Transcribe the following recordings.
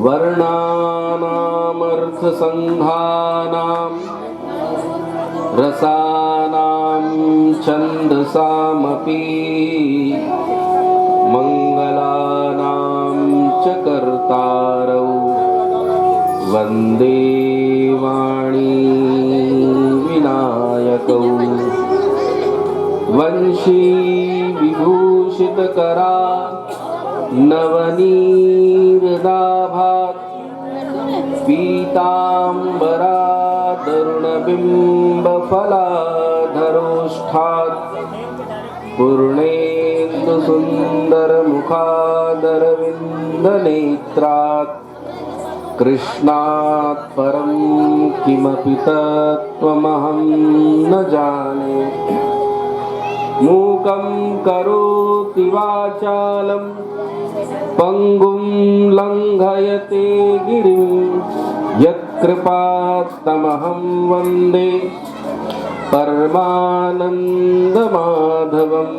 वर्णानामर्थसन्धानां रसानां छन्दसामपि मङ्गलानां च कर्तारौ वन्दे वाणी विनायकौ वंशी विभूषितकरा नवनीरदाभात् पीताम्बरा तरुणबिम्बफलाधरोष्ठात् पूर्णेन्दुसुन्दरमुखादरविन्दनेत्रात् कृष्णात् परं किमपि तत्त्वमहं न जाने। मूकं करोति वाचालं पंगुं लंघयते गिरिं यत्कृपात्तमहं वन्दे परमानन्दमाधवम्।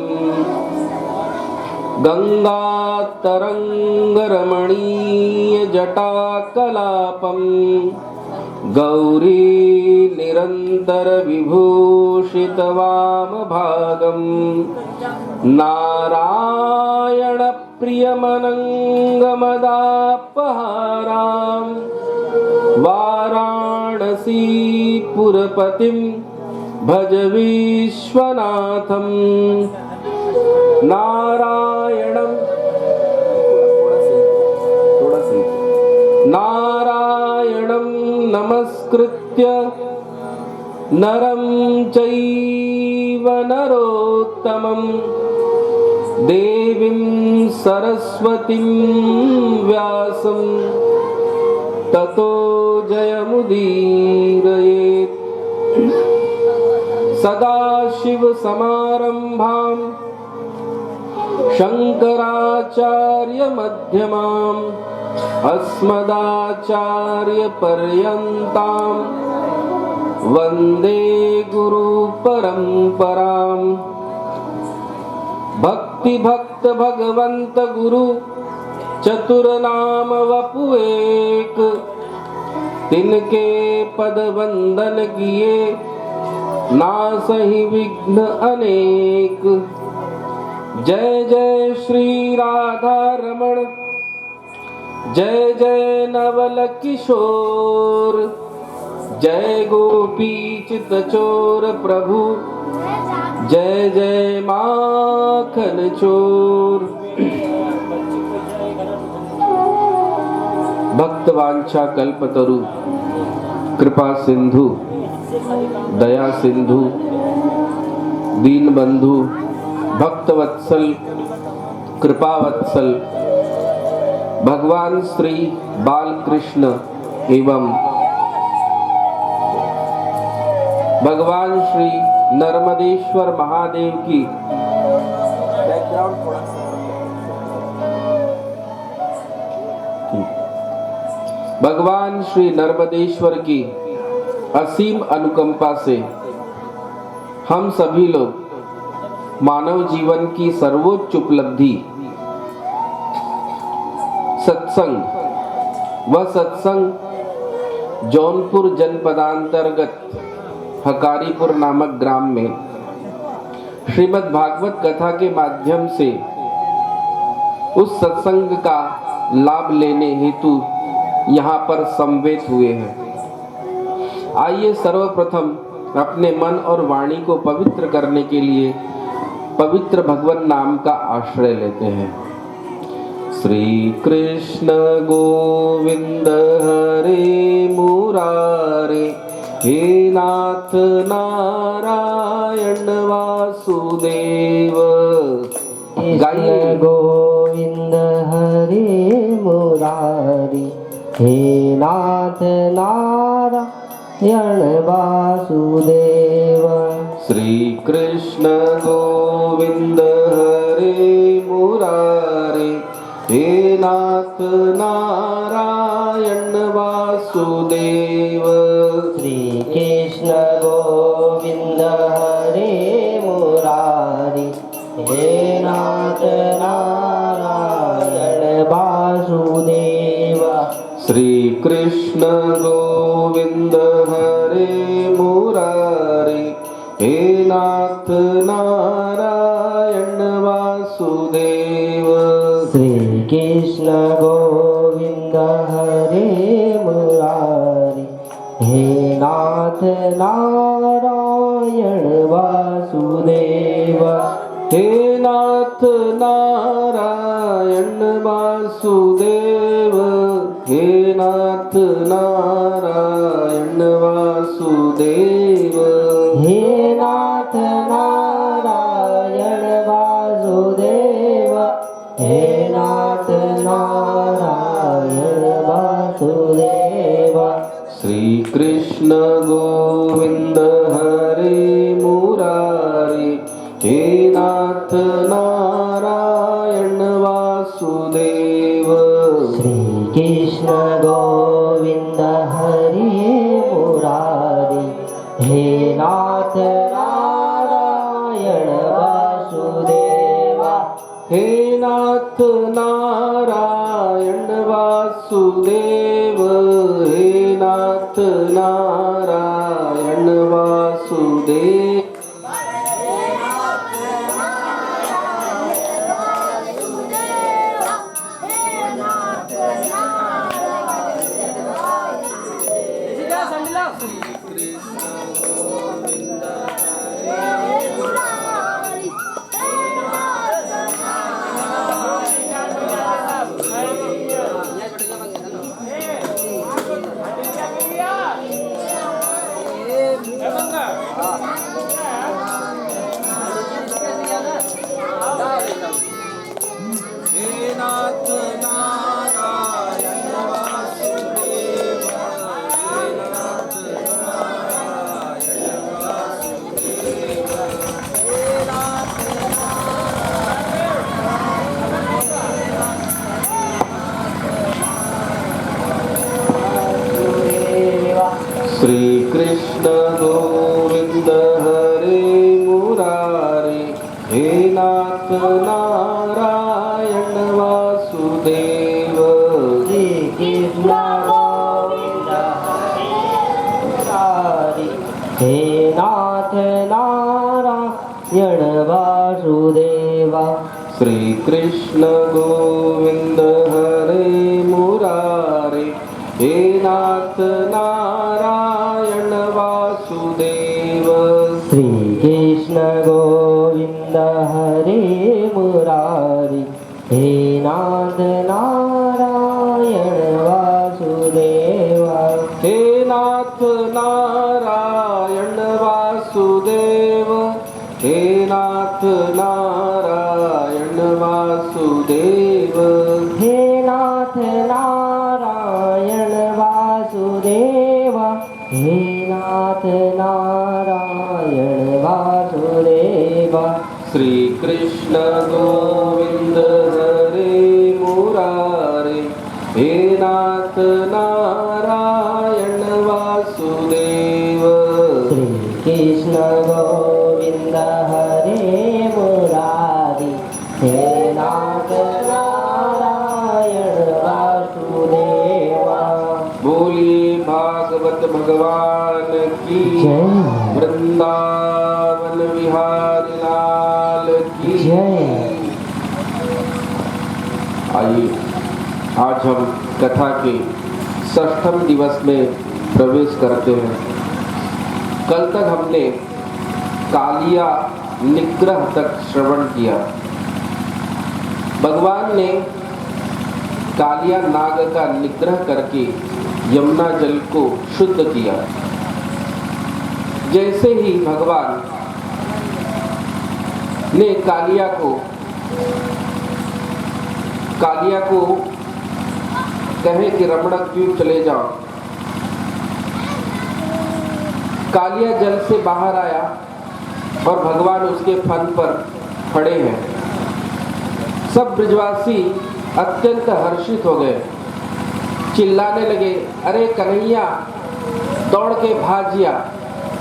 गंगातरङ्गरमणीयजटाकलापं गौरी निरन्तरविभूषितवामभागं नारायणप्रियमनङ्गमदापहारां वाराणसीपुरपतिं भज विश्वनाथं। नारायणं नमस्कृत्य नरं चैव नरोत्तमं देवीं सरस्वतीं व्यासं ततो जयमुदीरयेत्। सदाशिवसमारम्भां शङ्कराचार्यमध्यमाम् अस्मदाचार्यपर्यन्तां वन्दे गुरुपरम्पराम्। भक्तिभक्त भगवंत गुरु चतुरनाम वपुएक, तिनके पद वंदन किए नासहि विघ्न अनेक। जय जय श्री राधा रमण, जय जय नवल किशोर, जय गोपी चित चोर प्रभु, जय जय माखन चोर। भक्तवांछा कल्पतरु, कृपा सिंधु, दया सिंधु, दीनबंधु, भक्तवत्सल, कृपावत्सल भगवान श्री बालकृष्ण एवं भगवान श्री नर्मदेश्वर महादेव की बैकग्राउंड थोड़ा सा भगवान श्री नर्मदेश्वर की असीम अनुकंपा से हम सभी लोग मानव जीवन की सर्वोच्च उपलब्धि सत्संग, वह सत्संग जौनपुर जनपदांतर्गत हकारीपुर नामक ग्राम में श्रीमद् भागवत कथा के माध्यम से उस सत्संग का लाभ लेने हेतु यहाँ पर समवेत हुए हैं। आइए सर्वप्रथम अपने मन और वाणी को पवित्र करने के लिए पवित्र भगवान नाम का आश्रय लेते हैं। श्री कृष्ण गोविंद हरे मुरारे, हे नाथ नारायण वासुदेव। गाइए। गोविंद हरे मुरारे, हे नाथ नारायण वासुदेव। श्री कृष्ण गोविंद हरे मुरारे, हे नाथ नारायण वासुदेव। श्री कृष्ण गोविंद हरे मुरारी, हे नाथ नारायण वासुदेव। श्री कृष्ण गोविंद हरे मुरारी हे नाथ नारायण वासुदेव श्री कृष्ण गोविंद हरे मुरारी हे नाथ नारायण वासुदेव हे नाथ नारायण वासुदेव हे नाथ नारायण वासुदेव हे नाथ नारायण वासुदेव हे नाथ नारायण वासुदेव श्री कृष्ण गोविंद हरे मुरारी हे नाथ नारायण वासुदेव श्री कृष्ण गोविंद हरे मुरारी हे नाथ नारायण वासुदेव हे नाथ नारायण वासुदेव हे नाथ नारायण वासुदेव श्री कृष्ण गोविंद हरे मुरारी हे नाथ नारायण वासुदेव श्री कृष्ण गोविंद हरे मुरारी हे नाथ नारायण वासुदेव श्री कृष्ण गोविंद हरे मुरारी हे नाथ नारायण वासुदेव श्री कृष्ण गोविंद हरे मुरारी हे नाथ नारायण वासुदेव हे नाथ नारायण वासुदेव हे नाथ नारायण वासुदेव हे नाथ नारायण वासुदेव हे नाथ नारायण वासुदेव श्री कृष्ण गोविंद हरे मुरारी हे नाथ नारायण वासुदेव श्री कृष्ण गोविंद हरे मुरारी हे नाथ नारायण वासुदेव बोलिए भागवत भगवान की जय वृंदावन विहारी लाल की जय। आइए आज हम कथा के षष्ठम दिवस में प्रवेश करते हैं। कल तक हमने कालिया निग्रह तक श्रवण किया। भगवान ने कालिया नाग का निग्रह करके यमुना जल को शुद्ध किया। जैसे ही भगवान ने कालिया को कहे कि रमणक द्वीप चले जाओ, कालिया जल से बाहर आया और भगवान उसके फन पर खड़े हैं। सब ब्रजवासी अत्यंत हर्षित हो गए, चिल्लाने लगे, अरे कन्हैया दौड़ के भाजिया,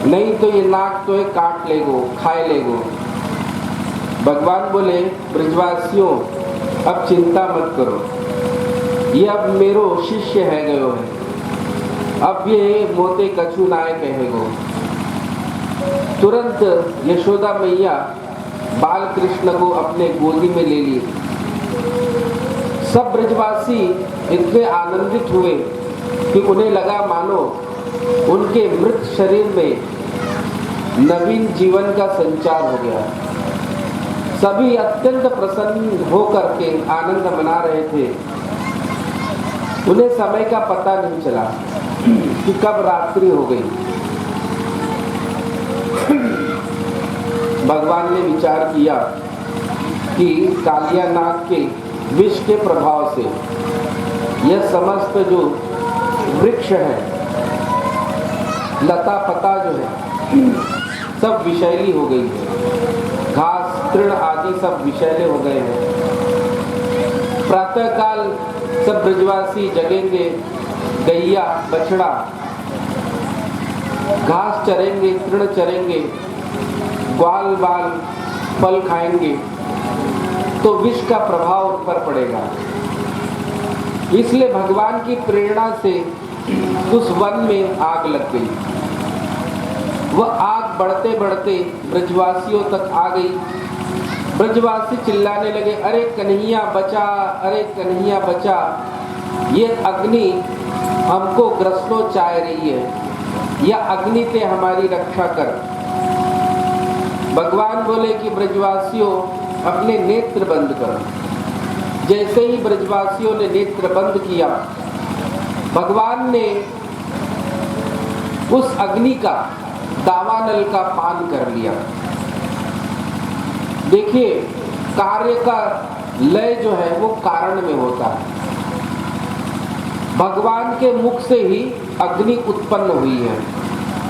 नहीं तो ये नाग तो काट लेगो, खाए लेगो। भगवान बोले, ब्रजवासियों अब चिंता मत करो, ये अब मेरो शिष्य है गयो है, अब ये मोते कछु नाय कहेगो। तुरंत यशोदा मैया बाल कृष्ण को अपने गोदी में ले लिए। सब ब्रजवासी इतने आनंदित हुए कि उन्हें लगा मानो उनके मृत शरीर में नवीन जीवन का संचार हो गया। सभी अत्यंत प्रसन्न होकर के आनंद मना रहे थे। उन्हें समय का पता नहीं चला कि कब रात्रि हो गई। भगवान ने विचार किया कि कालिया नाग के विष के प्रभाव से यह समस्त जो वृक्ष है, लता पता जो है, सब विषैली हो गई है। घास तृण आदि सब विषैले हो गए हैं। प्रातःकाल सब ब्रजवासी जगेंगे, गैया बछड़ा घास चरेंगे, तृण चरेंगे, ग्वाल बाल फल खाएंगे, तो विष का प्रभाव उन पर पड़ेगा। इसलिए भगवान की प्रेरणा से उस वन में आग लग गई। वह आग बढ़ते बढ़ते ब्रजवासियों तक आ गई। ब्रजवासी चिल्लाने लगे, अरे कन्हैया बचा, अरे कन्हैया बचा, ये अग्नि हमको ग्रसनो चाह रही है, या अग्नि से हमारी रक्षा कर। भगवान बोले कि ब्रजवासियों अपने नेत्र बंद करो। जैसे ही ब्रजवासियों ने नेत्र बंद किया, भगवान ने उस अग्नि का दावानल का पान कर लिया। देखिए, कार्य का लय जो है वो कारण में होता है। भगवान के मुख से ही अग्नि उत्पन्न हुई है।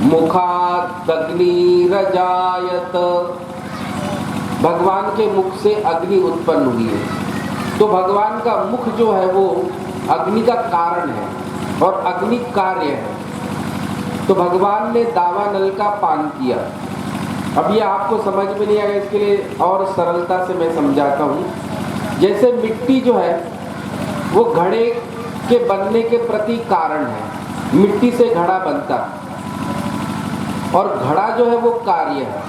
मुखात् अग्निरजायत, भगवान के मुख से अग्नि उत्पन्न हुई है। तो भगवान का मुख जो है वो अग्नि का कारण है और अग्नि कार्य है। तो भगवान ने दावानल का पान किया। अब ये आपको समझ में नहीं आएगा, इसके लिए और सरलता से मैं समझाता हूँ। जैसे मिट्टी जो है वो घड़े के बनने के प्रति कारण है। मिट्टी से घड़ा बनता और घड़ा जो है वो कार्य है।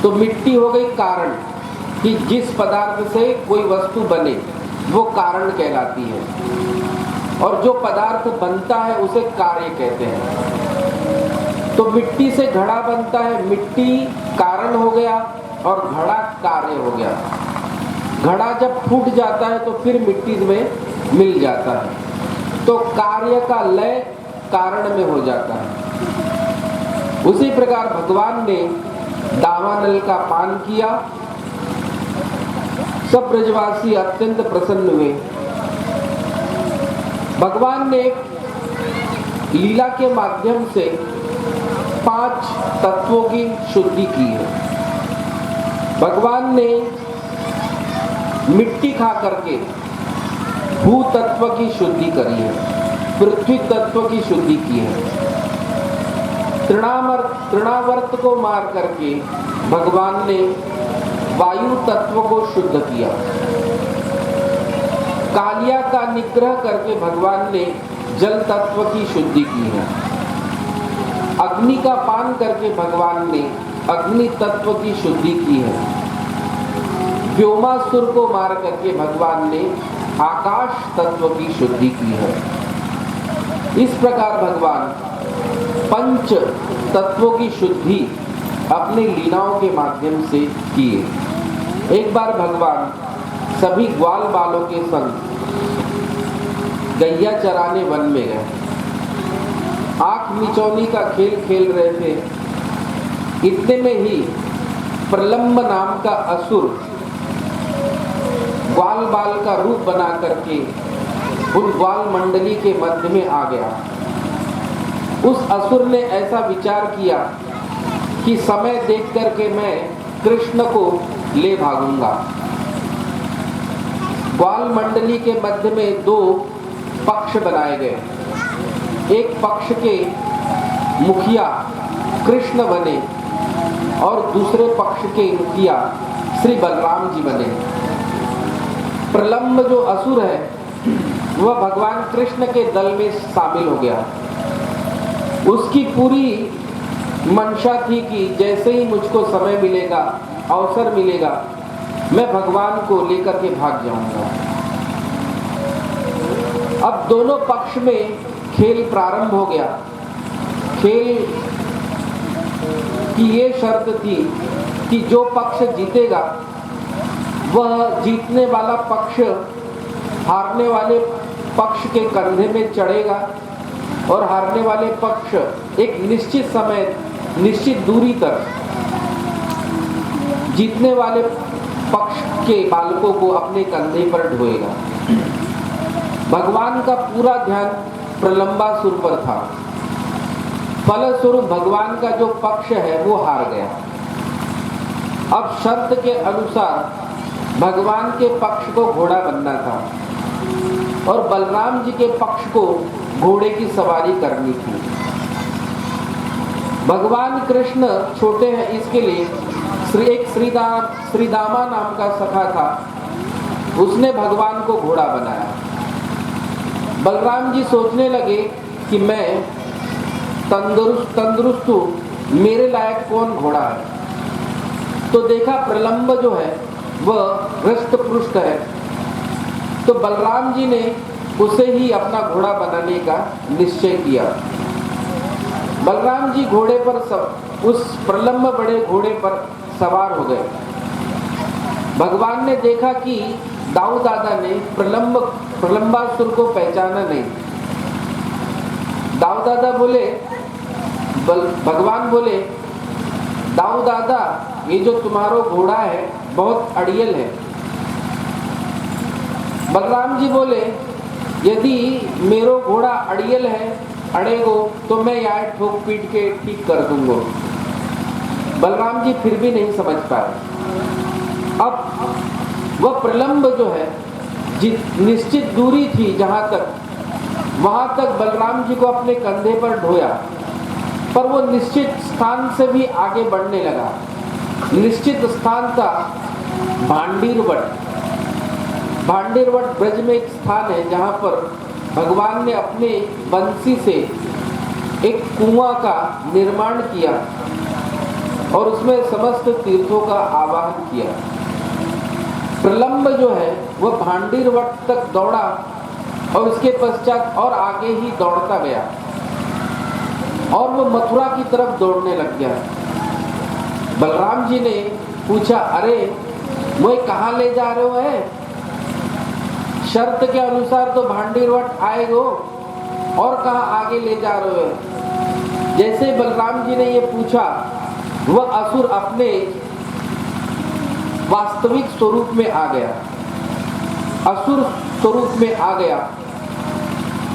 तो मिट्टी हो गई कारण, कि जिस पदार्थ से कोई वस्तु बने वो कारण कहलाती है, और जो पदार्थ बनता है उसे कार्य कहते हैं। तो मिट्टी से घड़ा बनता है, मिट्टी कारण हो गया और घड़ा कार्य हो गया। घड़ा जब फूट जाता है तो फिर मिट्टी में मिल जाता है, तो कार्य का लय कारण में हो जाता है। उसी प्रकार भगवान ने दावानल का पान किया। सब ब्रजवासी अत्यंत प्रसन्न हुए। भगवान ने लीला के माध्यम से 5 तत्वों की शुद्धि की है। भगवान ने मिट्टी खा करके भू तत्व की शुद्धि करी है, पृथ्वी तत्व की शुद्धि की है। तृणावर्त को मार करके भगवान ने वायु तत्व को शुद्ध किया। कालिया का निग्रह करके भगवान ने जल तत्व की शुद्धि की है। अग्नि का पान करके भगवान ने अग्नि तत्व की शुद्धि की है। व्योमासुर को मार करके भगवान ने आकाश तत्व की शुद्धि की है। इस प्रकार भगवान 5 तत्वों की शुद्धि अपने लीलाओं के माध्यम से किए। एक बार भगवान सभी ग्वाल बालों के संग गैया चराने वन में गए। आंख मिचौनी का खेल खेल रहे थे। इतने में ही प्रलंब नाम का असुर ग्वाल बाल का रूप बना करके उन ग्वाल मंडली के मध्य में आ गया। उस असुर ने ऐसा विचार किया कि समय देख करके मैं कृष्ण को ले भागूंगा। ग्वाल मंडली के मध्य में 2 पक्ष बनाए गए। एक पक्ष के मुखिया कृष्ण बने और दूसरे पक्ष के मुखिया श्री बलराम जी बने। प्रलंब जो असुर है वह भगवान कृष्ण के दल में शामिल हो गया। उसकी पूरी मंशा थी कि जैसे ही मुझको समय मिलेगा, अवसर मिलेगा, मैं भगवान को लेकर के भाग जाऊंगा। अब दोनों पक्ष में खेल प्रारंभ हो गया। खेल की ये शर्त थी कि जो पक्ष जीतेगा वह जीतने वाला पक्ष हारने वाले पक्ष के कंधे में चढ़ेगा और हारने वाले पक्ष एक निश्चित समय, निश्चित दूरी तक जीतने वाले पक्ष के बालकों को अपने कंधे पर ढोएगा। भगवान का पूरा ध्यान प्रलंबासुर पर था। फलस्वरूप भगवान का जो पक्ष है वो हार गया। अब शर्त के अनुसार भगवान के पक्ष को घोड़ा बनना था और बलराम जी के पक्ष को घोड़े की सवारी करनी थी। भगवान कृष्ण छोटे हैं, इसके लिए एक श्रीदामा नाम का सखा था, उसने भगवान को घोड़ा बनाया। बलराम जी सोचने लगे कि मैं तंदुरुस्त हूँ, मेरे लायक कौन घोड़ा है। तो देखा प्रलंब जो है वह हृष्ट पुष्ट है, तो बलराम जी ने उसे ही अपना घोड़ा बनाने का निश्चय किया। बलराम जी घोड़े पर उस प्रलंब बड़े घोड़े पर सवार हो गए। भगवान ने देखा कि दाऊ दादा ने प्रलंबासुर को पहचाना नहीं। दाऊ दादा बोले, भगवान बोले, दाऊ दादा ये जो तुम्हारा घोड़ा है बहुत अड़ियल है। बलराम जी बोले, यदि मेरो घोड़ा अड़ियल है, अड़ेगो तो मैं यहाँ ठोक पीट के ठीक कर दूंगा। बलराम जी फिर भी नहीं समझ पाए। अब वह प्रलंब जो है निश्चित दूरी थी जहां तक, वहां तक बलराम जी को अपने कंधे पर ढोया, पर वो निश्चित स्थान से भी आगे बढ़ने लगा। निश्चित स्थान था भांडीरवट। भांडीरवट ब्रज में एक स्थान है जहां पर भगवान ने अपने बंसी से एक कुआं का निर्माण किया और उसमें समस्त तीर्थों का आवाहन किया। प्रलंब जो है वह भांडीरवट तक दौड़ा और उसके पश्चात और आगे ही दौड़ता गया और वो मथुरा की तरफ दौड़ने लग गया। बलराम जी ने पूछा, अरे मुझे कहाँ ले जा रहे हो है? शर्त के अनुसार तो भांडीरवट आएगो और कहाँ आगे ले जा रहे हो? जैसे बलराम जी ने ये पूछा, वह असुर अपने वास्तविक स्वरूप में आ गया, असुर स्वरूप में आ गया।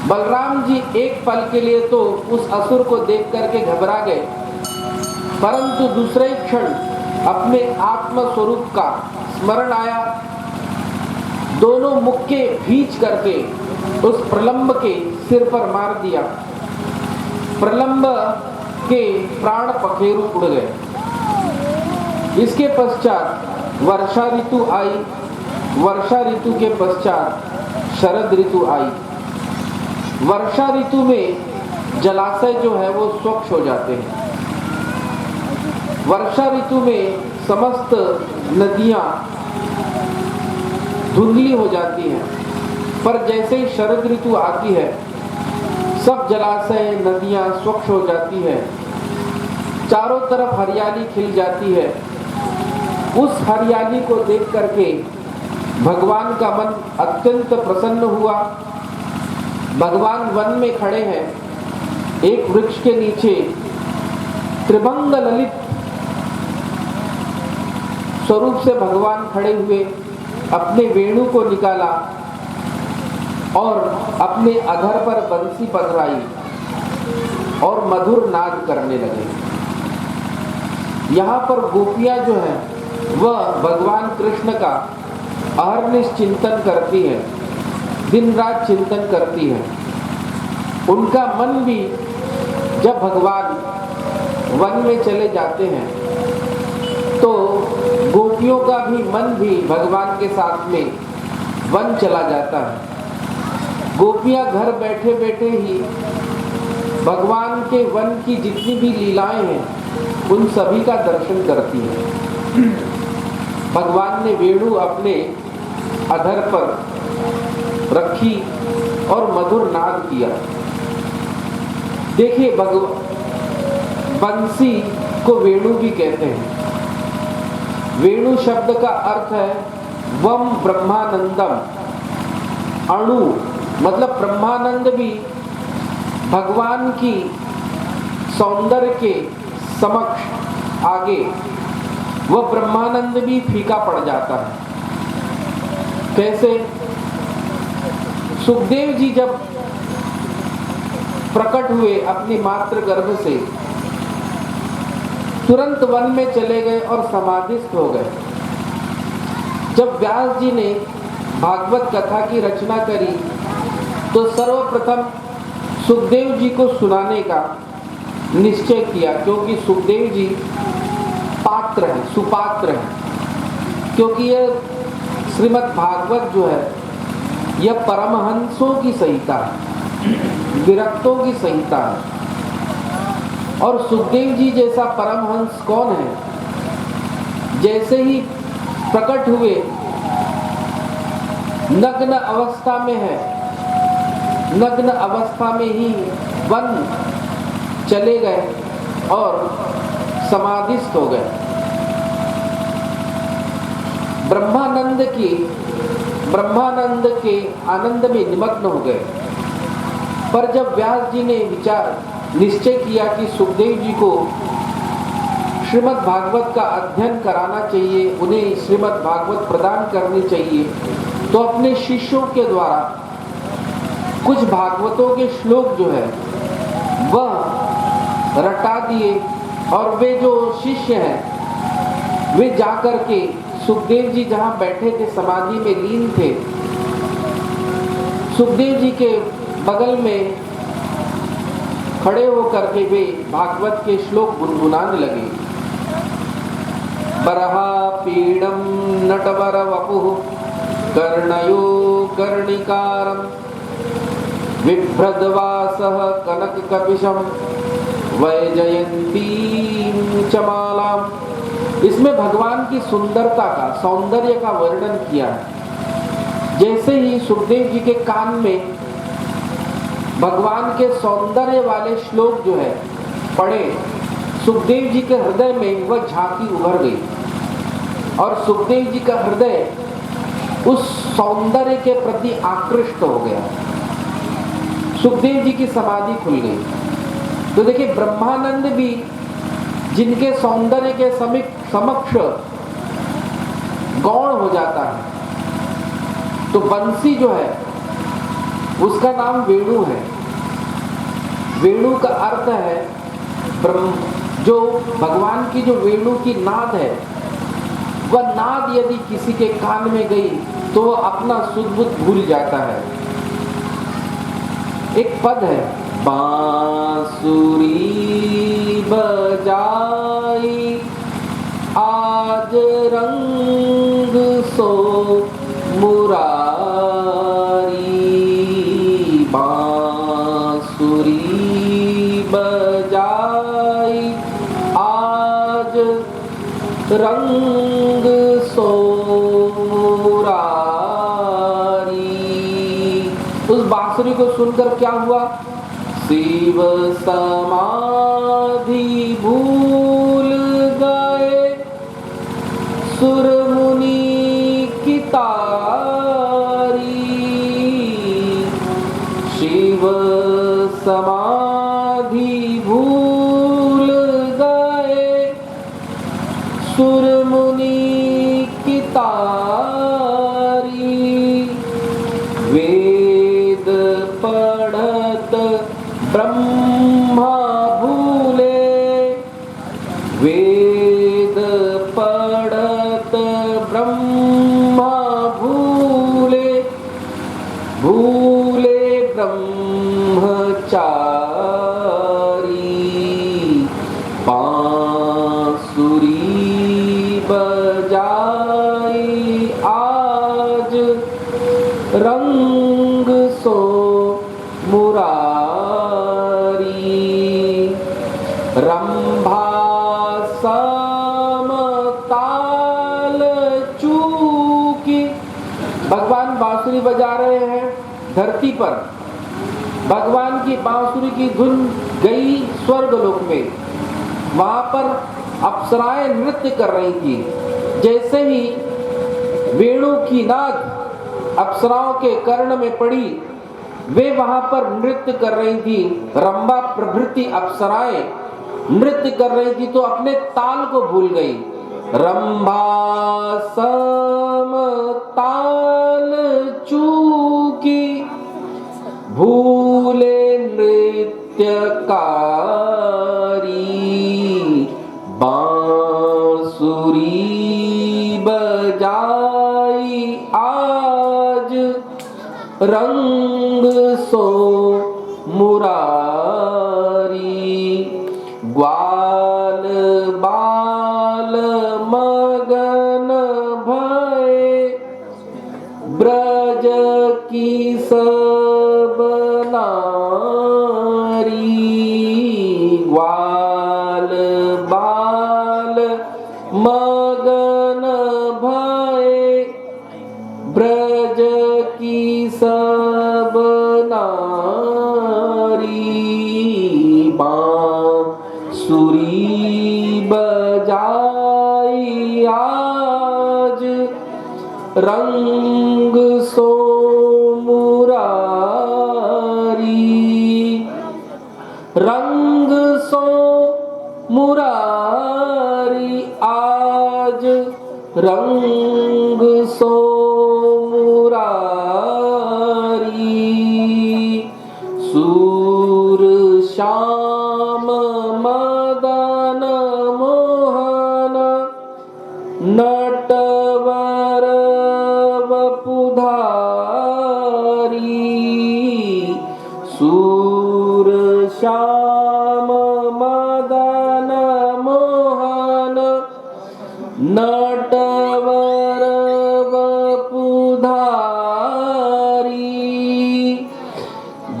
बलराम जी एक पल के लिए तो उस असुर को देख करके घबरा गए, परंतु दूसरे क्षण अपने आत्म स्वरूप का स्मरण आया। दोनों मुक्के भींच करके उस प्रलंब के सिर पर मार दिया। प्रलंब के प्राण पखेरु उड़ गए। इसके पश्चात वर्षा ऋतु आई। वर्षा ऋतु के पश्चात शरद ऋतु आई। वर्षा ऋतु में जलाशय जो है वो स्वच्छ हो जाते हैं। वर्षा ऋतु में समस्त नदियां धुंधली हो जाती हैं, पर जैसे ही शरद ऋतु आती है सब जलाशय नदियां स्वच्छ हो जाती है, चारों तरफ हरियाली खिल जाती है। उस हरियाली को देख करके भगवान का मन अत्यंत प्रसन्न हुआ। भगवान वन में खड़े हैं, एक वृक्ष के नीचे त्रिभंग ललित स्वरूप से भगवान खड़े हुए अपने वेणु को निकाला और अपने अधर पर बंसी पधराई और मधुर नाद करने लगे। यहाँ पर गोपियाँ जो हैं वह भगवान कृष्ण का अहर्निश चिंतन करती हैं, दिन रात चिंतन करती हैं। उनका मन भी जब भगवान वन में चले जाते हैं तो गोपियों का भी मन भी भगवान के साथ में वन चला जाता है। गोपियां घर बैठे बैठे ही भगवान के वन की जितनी भी लीलाएं हैं उन सभी का दर्शन करती हैं। भगवान ने वेणु अपने अधर पर रखी और मधुर नाद किया। देखिए, बंसी को वेणु भी कहते हैं। वेणु शब्द का अर्थ है वम ब्रह्मानंदम। अणु मतलब ब्रह्मानंद भी भगवान की सौंदर्य के समक्ष आगे वह ब्रह्मानंद भी फीका पड़ जाता है। कैसे? सुखदेव जी जब प्रकट हुए अपनी मातृ गर्भ से, तुरंत वन में चले गए और समाधिस्थ हो गए। जब व्यास जी ने भागवत कथा की रचना करी तो सर्वप्रथम सुखदेव जी को सुनाने का निश्चय किया, क्योंकि सुखदेव जी पात्र हैं, सुपात्र हैं। क्योंकि यह श्रीमद् भागवत जो है यह परमहंसों की संहिता है, विरक्तों की संहिता है। और सुखदेव जी जैसा परमहंस कौन है? जैसे ही प्रकट हुए नग्न अवस्था में है, नग्न अवस्था में ही वन चले गए और समाधिस्थ हो गए। ब्रह्मानंद के आनंद में निमग्न हो गए। पर जब व्यास जी ने निश्चय किया कि सुखदेव जी को श्रीमद् भागवत का अध्ययन कराना चाहिए, उन्हें श्रीमद् भागवत प्रदान करनी चाहिए, तो अपने शिष्यों के द्वारा कुछ भागवतों के श्लोक जो है वह रटा दिए। और वे जो शिष्य हैं वे जाकर के सुखदेव जी जहाँ बैठे थे समाधि में लीन थे, सुखदेव जी के बगल में खड़े होकर के वे भागवत के श्लोक गुनगुनाने लगे। बरहा पीडम नटवर वपुः कर्णयो कर्णिकारम बिभ्रद्वासः कनककपिशं वैजयन्तीं च मालाम्। इसमें भगवान की सुंदरता का, सौंदर्य का वर्णन किया है। जैसे ही सुखदेव जी के कान में भगवान के सौंदर्य वाले श्लोक जो है पढ़े, सुखदेव जी के हृदय में वह झांकी उभर गई और सुखदेव जी का हृदय उस सौंदर्य के प्रति आकृष्ट हो गया। सुखदेव जी की समाधि खुल गई। तो देखिए, ब्रह्मानंद भी जिनके सौंदर्य के समक्ष गौण हो जाता है, तो बंसी जो है उसका नाम वेणु है। वेणु का अर्थ है जो भगवान की जो वेणु की नाद है, वह नाद यदि किसी के कान में गई तो वह अपना सुध बुध भूल जाता है। एक पद है, बांसुरी बजाई आज रंग सो मुरारी। बांसुरी बजाई आज रंग सो मुरारी। उस बांसुरी को सुनकर क्या हुआ? शिव समाधि भूल गए सुर मुनि की तारी। शिव समाधि भूल गए सुर मुनि की तारी। वेद पढ़त ब्रह्मा भूले, वेद पढ़त ब्रह्मा भूले, भूले ब्रह्मचारी। बांसुरी बजाई आज रंग सो मुरारी रंभा सम ताल चूकी। भगवान बांसुरी बजा रहे हैं धरती पर। भगवान की बांसुरी की धुन गई स्वर्गलोक में। वहां पर अप्सराएं नृत्य कर रही थी। जैसे ही वेणु की नाद अप्सराओं के कर्ण में पड़ी, वे वहां पर नृत्य कर रही थी। रंभा प्रभृति अप्सराएं नृत्य कर रही थी तो अपने ताल को भूल गई। रंभा सम ताल चूकी भूले नृत्यकारी बांसुरी बजाई आज रंग सो मुरारी ग्वाल बाल मगन भये ब्रज की सब नारी ग्वाल बाल मगन भये ब्रज की सब नारी बांसुरी बजाई आज रंग सो मुरारी रंग सो मुरारी आज रंग सो मुरारी सूर श्याम मदन मोहन नटवर वपुधारी सूर श्याम मदन मोहन नटवर वपुधारी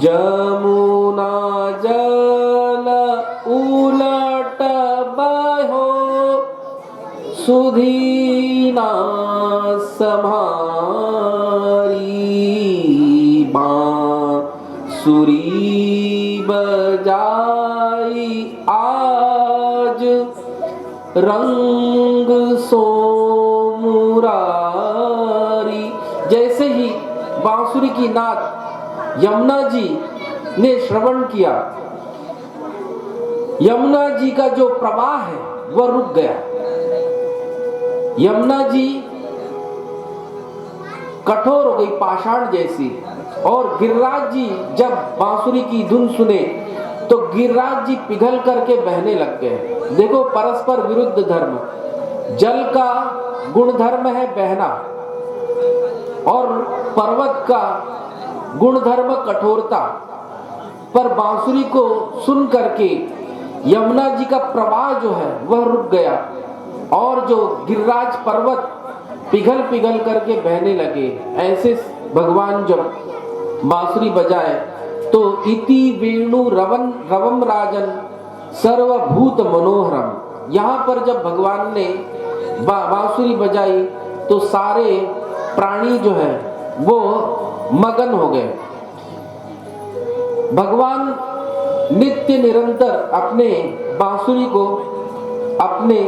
जमुना जल उलट बहो सुधीना सम्हारी बांसुरी बजाई आज रंग सो मुरारी। जैसे ही बांसुरी की नाद यमुना जी ने श्रवण किया, यमुना जी का जो प्रवाह है वह रुक गया। यमुना जी कठोर हो गई, पाषाण जैसी। और गिरिराज जी जब बांसुरी की धुन सुने तो गिरिराज जी पिघल करके बहने लग गए। देखो परस्पर विरुद्ध धर्म। जल का गुण धर्म है बहना और पर्वत का गुण धर्म कठोरता। पर बांसुरी को सुन करके यमुना जी का प्रवाह जो है वह रुक गया और जो गिरिराज पर्वत पिघल पिघल करके बहने लगे। ऐसे भगवान जब बांसुरी बजाए तो इति वेणु रवम राजन सर्वभूत मनोहरम। यहाँ पर जब भगवान ने बांसुरी बजाई तो सारे प्राणी जो है वो मगन हो गए। भगवान नित्य निरंतर अपने बांसुरी को अपने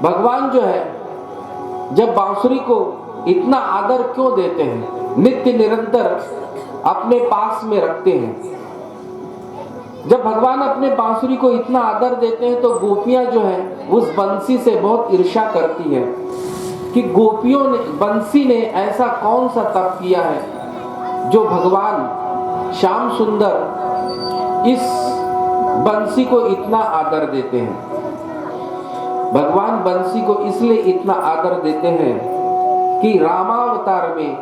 भगवान जो है जब बांसुरी को इतना आदर क्यों देते हैं, नित्य निरंतर अपने पास में रखते हैं। जब भगवान अपने बांसुरी को इतना आदर देते हैं तो गोपियां जो है उस बंसी से बहुत ईर्ष्या करती है कि गोपियों ने, बंसी ने ऐसा कौन सा तप किया है जो भगवान श्याम सुंदर इस बंसी को इतना आदर देते हैं। भगवान बंसी को इसलिए इतना आदर देते हैं कि रामावतार में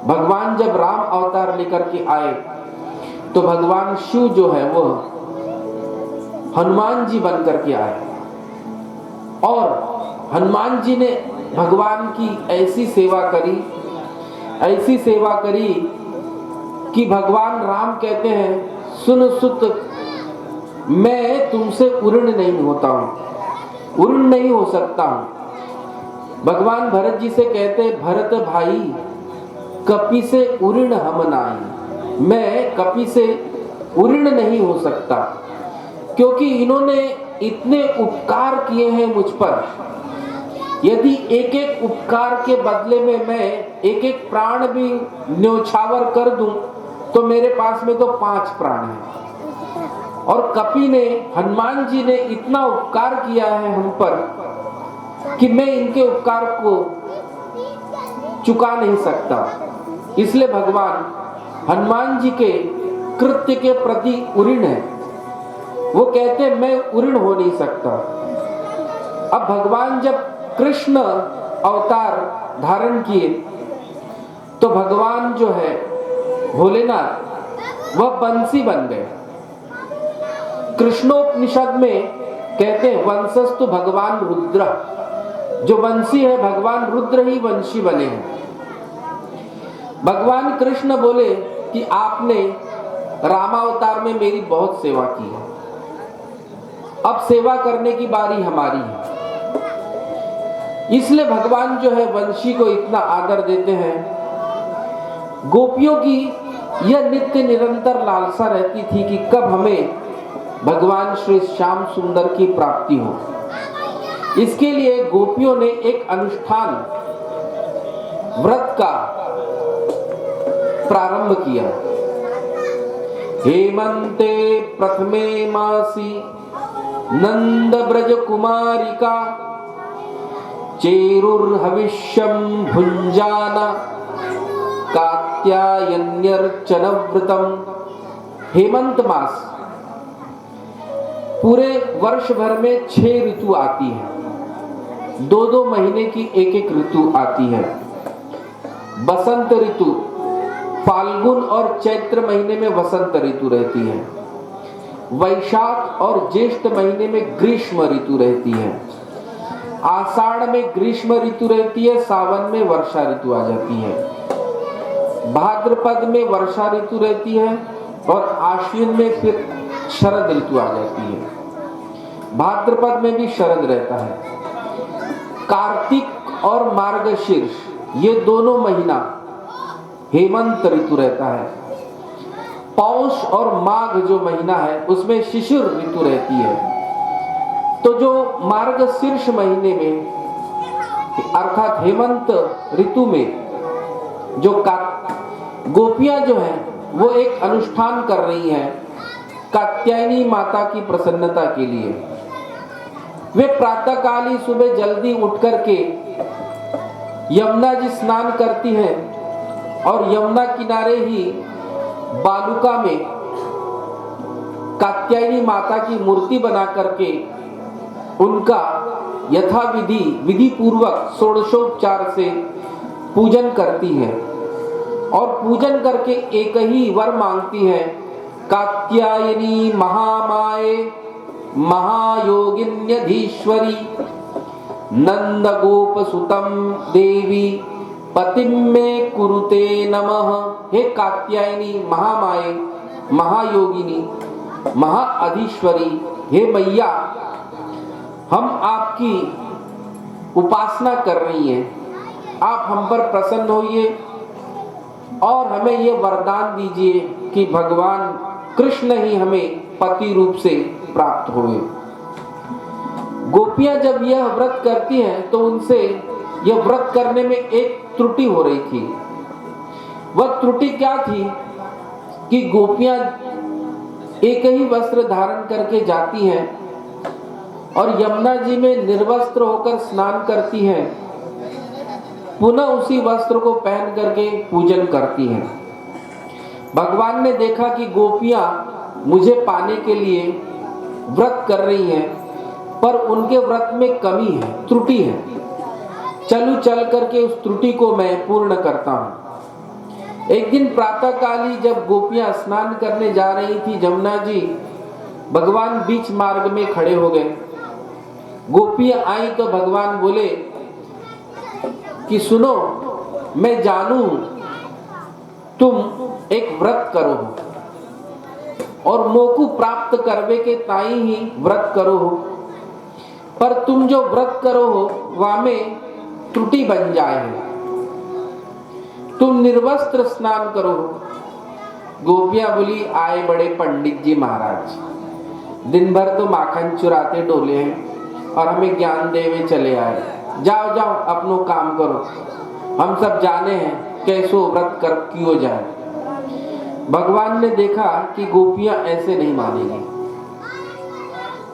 भगवान जब राम अवतार लेकर के आए तो भगवान शिव जो है वो हनुमान जी बन करके आए और हनुमान जी ने भगवान की ऐसी सेवा करी कि भगवान राम कहते हैं, सुन सुत, मैं तुमसे उऋण नहीं होता हूं, उऋण नहीं हो सकता हूं। भगवान भरत जी से कहते, भरत भाई, कपि से उऋण हम नाई, मैं कपि से उऋण नहीं हो सकता, क्योंकि इन्होंने इतने उपकार किए हैं मुझ पर। यदि एक एक उपकार के बदले में मैं एक एक प्राण भी न्योछावर कर दूं तो मेरे पास में तो 5 प्राण हैं। और कपि ने, हनुमान जी ने इतना उपकार किया है हम पर कि मैं इनके उपकार को चुका नहीं सकता। इसलिए भगवान हनुमान जी के कृत्य के प्रति उऋण है। वो कहते हैं मैं उऋण हो नहीं सकता। अब भगवान जब कृष्ण अवतार धारण किए तो भगवान जो है भोलेनाथ, वह बंसी बन गए। कृष्णोपनिषद में कहते हैं वंशस्तु भगवान रुद्र, जो वंशी है भगवान रुद्र ही वंशी बने हैं। भगवान कृष्ण बोले कि आपने रामावतार में मेरी बहुत सेवा की है, अब सेवा करने की बारी हमारी है। इसलिए भगवान जो है वंशी को इतना आदर देते हैं। गोपियों की यह नित्य निरंतर लालसा रहती थी कि कब हमें भगवान श्री श्याम सुंदर की प्राप्ति हो। इसके लिए गोपियों ने एक अनुष्ठान व्रत का प्रारंभ किया। हेमंते प्रथमे मासी नंद ब्रज कुमारिका चेरुर्हविष्यं भुंजाना कात्यायन्यर्चन व्रतम। हेमंत मास, पूरे वर्ष भर में 6 ऋतु आती है, 2-2 महीने की एक ऋतु आती है। बसंत ऋतु फाल्गुन और चैत्र महीने में वसंत ऋतु रहती है। वैशाख और ज्येष्ठ महीने में ग्रीष्म ऋतु रहती है। आषाढ़ में ग्रीष्म ऋतु रहती है, सावन में वर्षा ऋतु आ जाती है। भाद्रपद में वर्षा ऋतु रहती है और आश्विन में फिर शरद ऋतु आ जाती है। भाद्रपद में भी शरद रहता है। कार्तिक और मार्गशीर्ष, ये दोनों महीना हेमंत ऋतु रहता है। पौष और माघ जो महीना है उसमें शिशिर ऋतु रहती है। तो जो मार्गशीर्ष महीने में अर्थात हेमंत ऋतु में जो गोपियां जो हैं वो एक अनुष्ठान कर रही हैं कात्यायनी माता की प्रसन्नता के लिए। वे प्रातःकाल ही सुबह जल्दी उठ करके यमुना जी स्नान करती हैं और यमुना किनारे ही बालुका में कात्यायनी माता की मूर्ति बना करके उनका यथाविधि विधि पूर्वक षोडशोपचार से पूजन करती हैं और पूजन करके एक ही वर मांगती हैं, कात्यायनी महामाये महायोगिन्यधीश्वरी नंद गोप सुतम देवी पतिम में कुरुते नमः। हे कात्यायनी महामाये महायोगिनी महाअधीश्वरी, हे मैया, हम आपकी उपासना कर रही हैं, आप हम पर प्रसन्न होइए और हमें ये वरदान दीजिए कि भगवान कृष्ण ही हमें पति रूप से प्राप्त हुए। गोपियां जब यह व्रत करती हैं तो उनसे यह व्रत करने में एक त्रुटि हो रही थी। वह त्रुटि क्या थी कि गोपियां एक ही वस्त्र धारण करके जाती हैं और यमुना जी में निर्वस्त्र होकर स्नान करती हैं, पुनः उसी वस्त्र को पहन करके पूजन करती हैं। भगवान ने देखा कि गोपियां मुझे पाने के लिए व्रत कर रही हैं पर उनके व्रत में कमी है, त्रुटि है। चलू चल करके उस त्रुटि को मैं पूर्ण करता हूं। एक दिन प्रातःकाली जब गोपियां स्नान करने जा रही थी यमुना जी, भगवान बीच मार्ग में खड़े हो गए। गोपियां आई तो भगवान बोले कि सुनो, मैं जानू तुम एक व्रत करो और मोकु प्राप्त करवे के ताई ही व्रत करो हो, पर तुम जो व्रत करो हो वामे त्रुटि बन जाए है। तुम निर्वस्त्र स्नान करो हो। गोपियां बोली, आए बड़े पंडित जी महाराज, दिन भर तो माखन चुराते डोले हैं और हमें ज्ञान देवे चले आए। जाओ जाओ अपनो काम करो, हम सब जाने हैं कैसो व्रत कर क्यों जाए। भगवान ने देखा कि गोपियां ऐसे नहीं मानेंगी।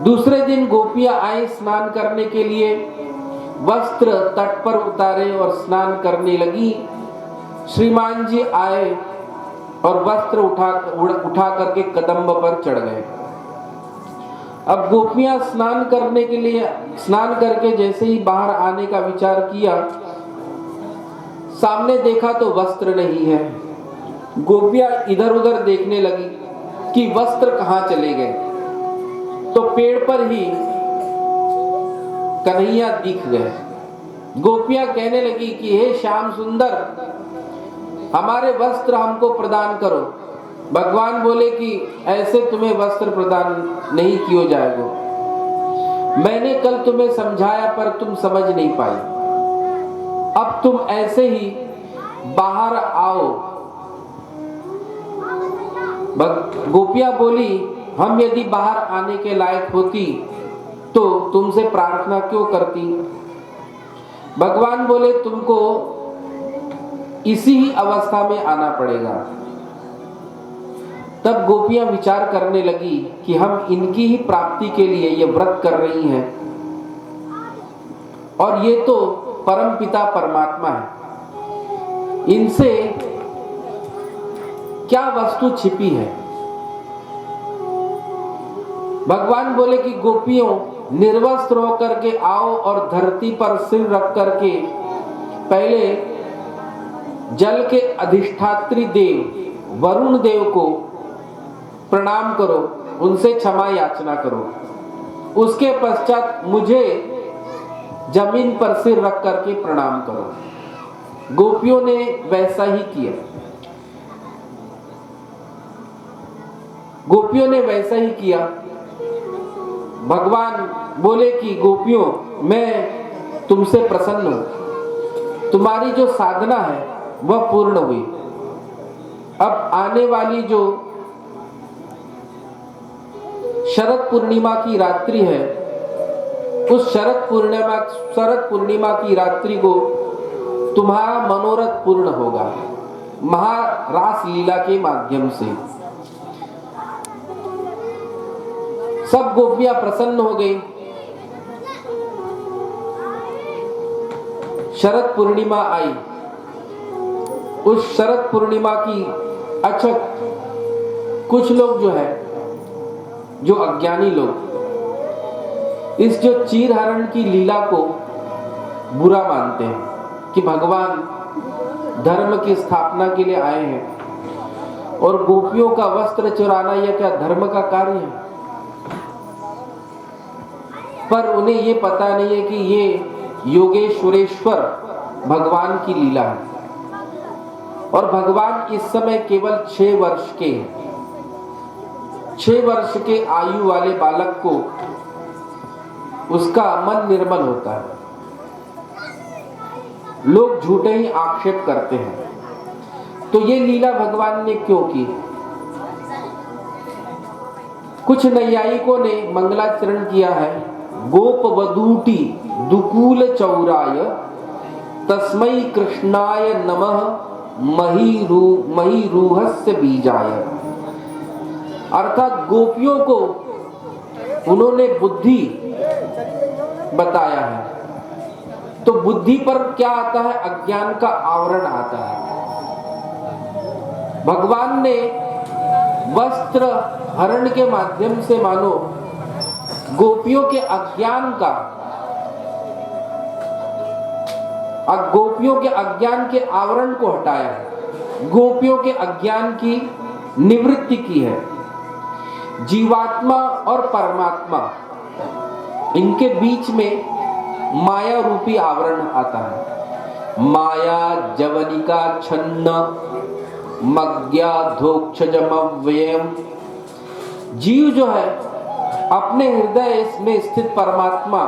दूसरे दिन गोपियां आई स्नान करने के लिए, वस्त्र तट पर उतारे और स्नान करने लगी। श्रीमान जी आए और वस्त्र उठा करके कदम्ब पर चढ़ गए। अब गोपियां स्नान करने के लिए, स्नान करके जैसे ही बाहर आने का विचार किया, सामने देखा तो वस्त्र नहीं है। गोपियां इधर उधर देखने लगी कि वस्त्र कहां चले गए, तो पेड़ पर ही कन्हैया दिख गए। गोपियां कहने लगी कि हे श्याम सुंदर, हमारे वस्त्र हमको प्रदान करो। भगवान बोले कि ऐसे तुम्हें वस्त्र प्रदान नहीं किया जाएगा। मैंने कल तुम्हें समझाया पर तुम समझ नहीं पाई। अब तुम ऐसे ही बाहर आओ। गोपियां बोली, हम यदि बाहर आने के लायक होती तो तुमसे प्रार्थना क्यों करती। भगवान बोले, तुमको इसी ही अवस्था में आना पड़ेगा। तब गोपियां विचार करने लगी कि हम इनकी ही प्राप्ति के लिए ये व्रत कर रही हैं और ये तो परम पिता परमात्मा है, इनसे क्या वस्तु छिपी है। भगवान बोले कि गोपियों, निर्वस्त्र होकर के आओ और धरती पर सिर रख करके पहले जल के अधिष्ठात्री देव वरुण देव को प्रणाम करो, उनसे क्षमा याचना करो। उसके पश्चात मुझे जमीन पर सिर रख करके प्रणाम करो। गोपियों ने वैसा ही किया। गोपियों ने वैसा ही किया। भगवान बोले कि गोपियों, मैं तुमसे प्रसन्न हूं, तुम्हारी जो साधना है वह पूर्ण हुई। अब आने वाली जो शरद पूर्णिमा की रात्रि है, उस शरद पूर्णिमा की रात्रि को तुम्हारा मनोरथ पूर्ण होगा महारास लीला के माध्यम से। सब गोपियां प्रसन्न हो गई। शरद पूर्णिमा आई। उस शरद पूर्णिमा की, अच्छा कुछ लोग जो है, जो अज्ञानी लोग, इस जो चीर हरण की लीला को बुरा मानते हैं कि भगवान धर्म की स्थापना के लिए आए हैं और गोपियों का वस्त्र चुराना यह क्या धर्म का कार्य है। पर उन्हें ये पता नहीं है कि ये योगेश्वरेश्वर भगवान की लीला है और भगवान इस समय केवल 6 वर्ष के हैं। 6 वर्ष के आयु वाले बालक को उसका मन निर्मल होता है। लोग झूठे ही आक्षेप करते हैं। तो ये लीला भगवान ने क्यों की। कुछ नैयायिकों ने मंगलाचरण किया है, गोप वधूटी दुकूल चौराय तस्मै कृष्णाय नमः महीरूहस्य बीजाय। अर्थात गोपियों को उन्होंने बुद्धि बताया है। तो बुद्धि पर क्या आता है, अज्ञान का आवरण आता है। भगवान ने वस्त्र हरण के माध्यम से मानो गोपियों के अज्ञान का, गोपियों के अज्ञान के आवरण को हटाया है, गोपियों के अज्ञान की निवृत्ति की है। जीवात्मा और परमात्मा इनके बीच में माया रूपी आवरण आता है। माया जवनिका छन्न मज्ञा धोक्षजमव्ययम्। जीव जो है अपने हृदय में स्थित परमात्मा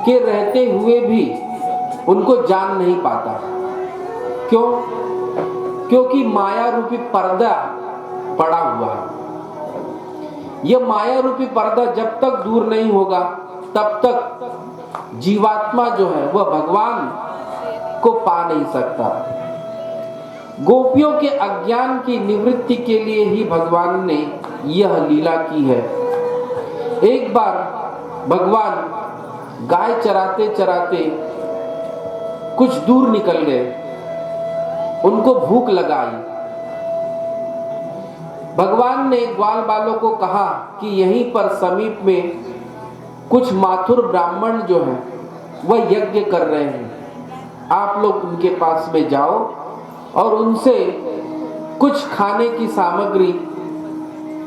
के रहते हुए भी उनको जान नहीं पाता। क्यों? क्योंकि माया रूपी पर्दा पड़ा हुआ है। यह माया रूपी पर्दा जब तक दूर नहीं होगा तब तक जीवात्मा जो है वह भगवान को पा नहीं सकता। गोपियों के अज्ञान की निवृत्ति के लिए ही भगवान ने यह लीला की है। एक बार भगवान गाय चराते चराते कुछ दूर निकल गए। उनको भूख लगाई। भगवान ने ग्वाल बालों को कहा कि यहीं पर समीप में कुछ माथुर ब्राह्मण जो हैं वह यज्ञ कर रहे हैं। आप लोग उनके पास में जाओ और उनसे कुछ खाने की सामग्री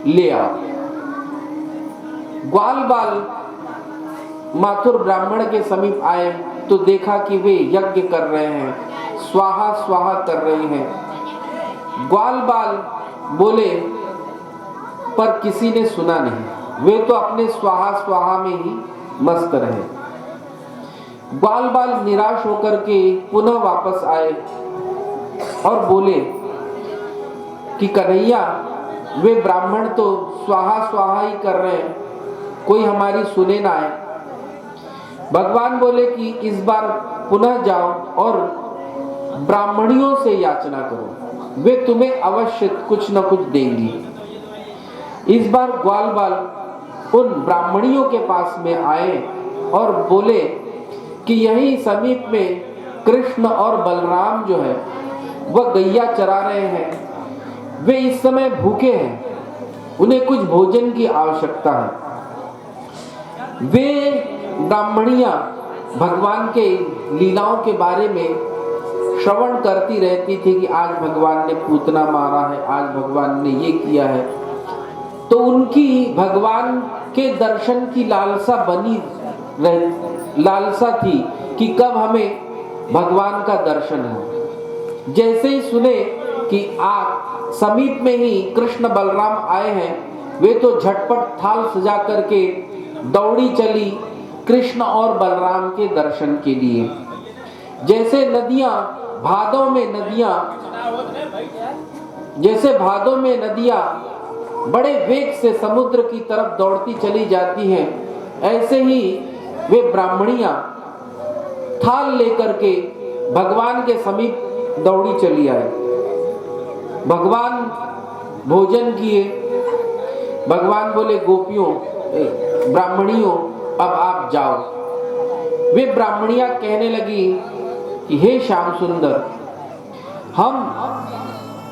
ले आओ। ग्वाल बाल माथुर ब्राह्मण के समीप आए तो देखा कि वे यज्ञ कर रहे हैं, स्वाहा स्वाहा कर रहे हैं। ग्वाल बाल बोले पर किसी ने सुना नहीं। वे तो अपने स्वाहा स्वाहा में ही मस्त रहे। ग्वाल बाल निराश होकर के पुनः वापस आए और बोले कि कन्हैया, वे ब्राह्मण तो स्वाहा स्वाहा ही कर रहे हैं, कोई हमारी सुने ना आए। भगवान बोले कि इस बार पुनः जाओ और ब्राह्मणियों से याचना करो, वे तुम्हें अवश्य कुछ न कुछ देंगी। इस बार ग्वाल बाल उन ब्राह्मणियों के पास में आए और बोले कि यहीं समीप में कृष्ण और बलराम जो है वह गैया चरा रहे हैं। वे इस समय भूखे हैं, उन्हें कुछ भोजन की आवश्यकता है। वे ब्राह्मणियां भगवान के लीलाओं के बारे में श्रवण करती रहती थी कि आज भगवान ने पूतना मारा है, आज भगवान ने ये किया है। तो उनकी भगवान के दर्शन की लालसा लालसा थी कि कब हमें भगवान का दर्शन हो। जैसे ही सुने कि आप समीप में ही कृष्ण बलराम आए हैं, वे तो झटपट थाल सजा करके दौड़ी चली कृष्ण और बलराम के दर्शन के लिए। जैसे भादों में नदियां बड़े वेग से समुद्र की तरफ दौड़ती चली जाती हैं, ऐसे ही वे ब्राह्मणियां थाल लेकर के भगवान के समीप दौड़ी चली आई। भगवान भोजन किए। भगवान बोले गोपियों, ब्राह्मणियों, अब आप जाओ। वे ब्राह्मणियां कहने लगी कि हे श्याम सुंदर, हम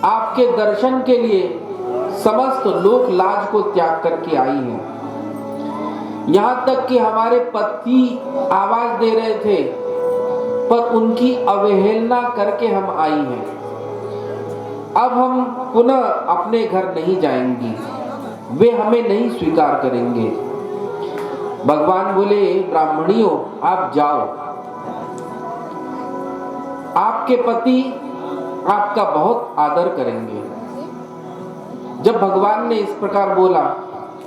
आपके दर्शन के लिए समस्त लोक लाज को त्याग करके आई हैं। यहाँ तक कि हमारे पति आवाज दे रहे थे पर उनकी अवहेलना करके हम आई हैं। अब हम पुनः अपने घर नहीं जाएंगी, वे हमें नहीं स्वीकार करेंगे। भगवान बोले ब्राह्मणियों, आप जाओ, आपके पति आपका बहुत आदर करेंगे। जब भगवान ने इस प्रकार बोला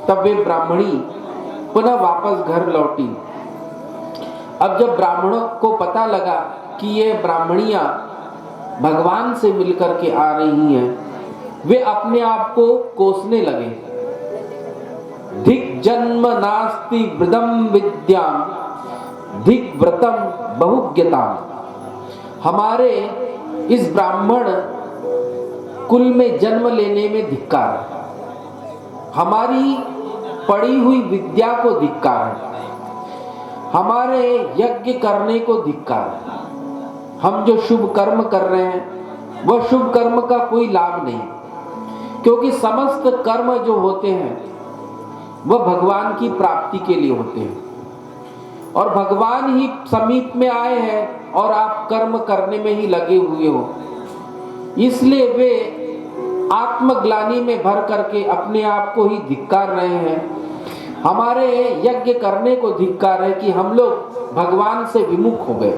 तब वे ब्राह्मणी पुनः वापस घर लौटी। अब जब ब्राह्मणों को पता लगा कि ये ब्राह्मणियां भगवान से मिलकर के आ रही हैं, वे अपने आप को कोसने लगे। धिक जन्म नास्ति वृदम विद्याम धिक व्रतम बहुज्ञताम। हमारे इस ब्राह्मण कुल में जन्म लेने में धिक्कार, हमारी पढ़ी हुई विद्या को धिक्कार है, हमारे यज्ञ करने को धिक्कार। हम जो शुभ कर्म कर रहे हैं वह शुभ कर्म का कोई लाभ नहीं, क्योंकि समस्त कर्म जो होते हैं वह भगवान की प्राप्ति के लिए होते हैं और भगवान ही समीप में आए हैं और आप कर्म करने में ही लगे हुए हो। इसलिए वे आत्मग्लानि में भर करके अपने आप को ही धिक्कार रहे हैं। हमारे यज्ञ करने को धिक्कार है कि हम लोग भगवान से विमुख हो गए,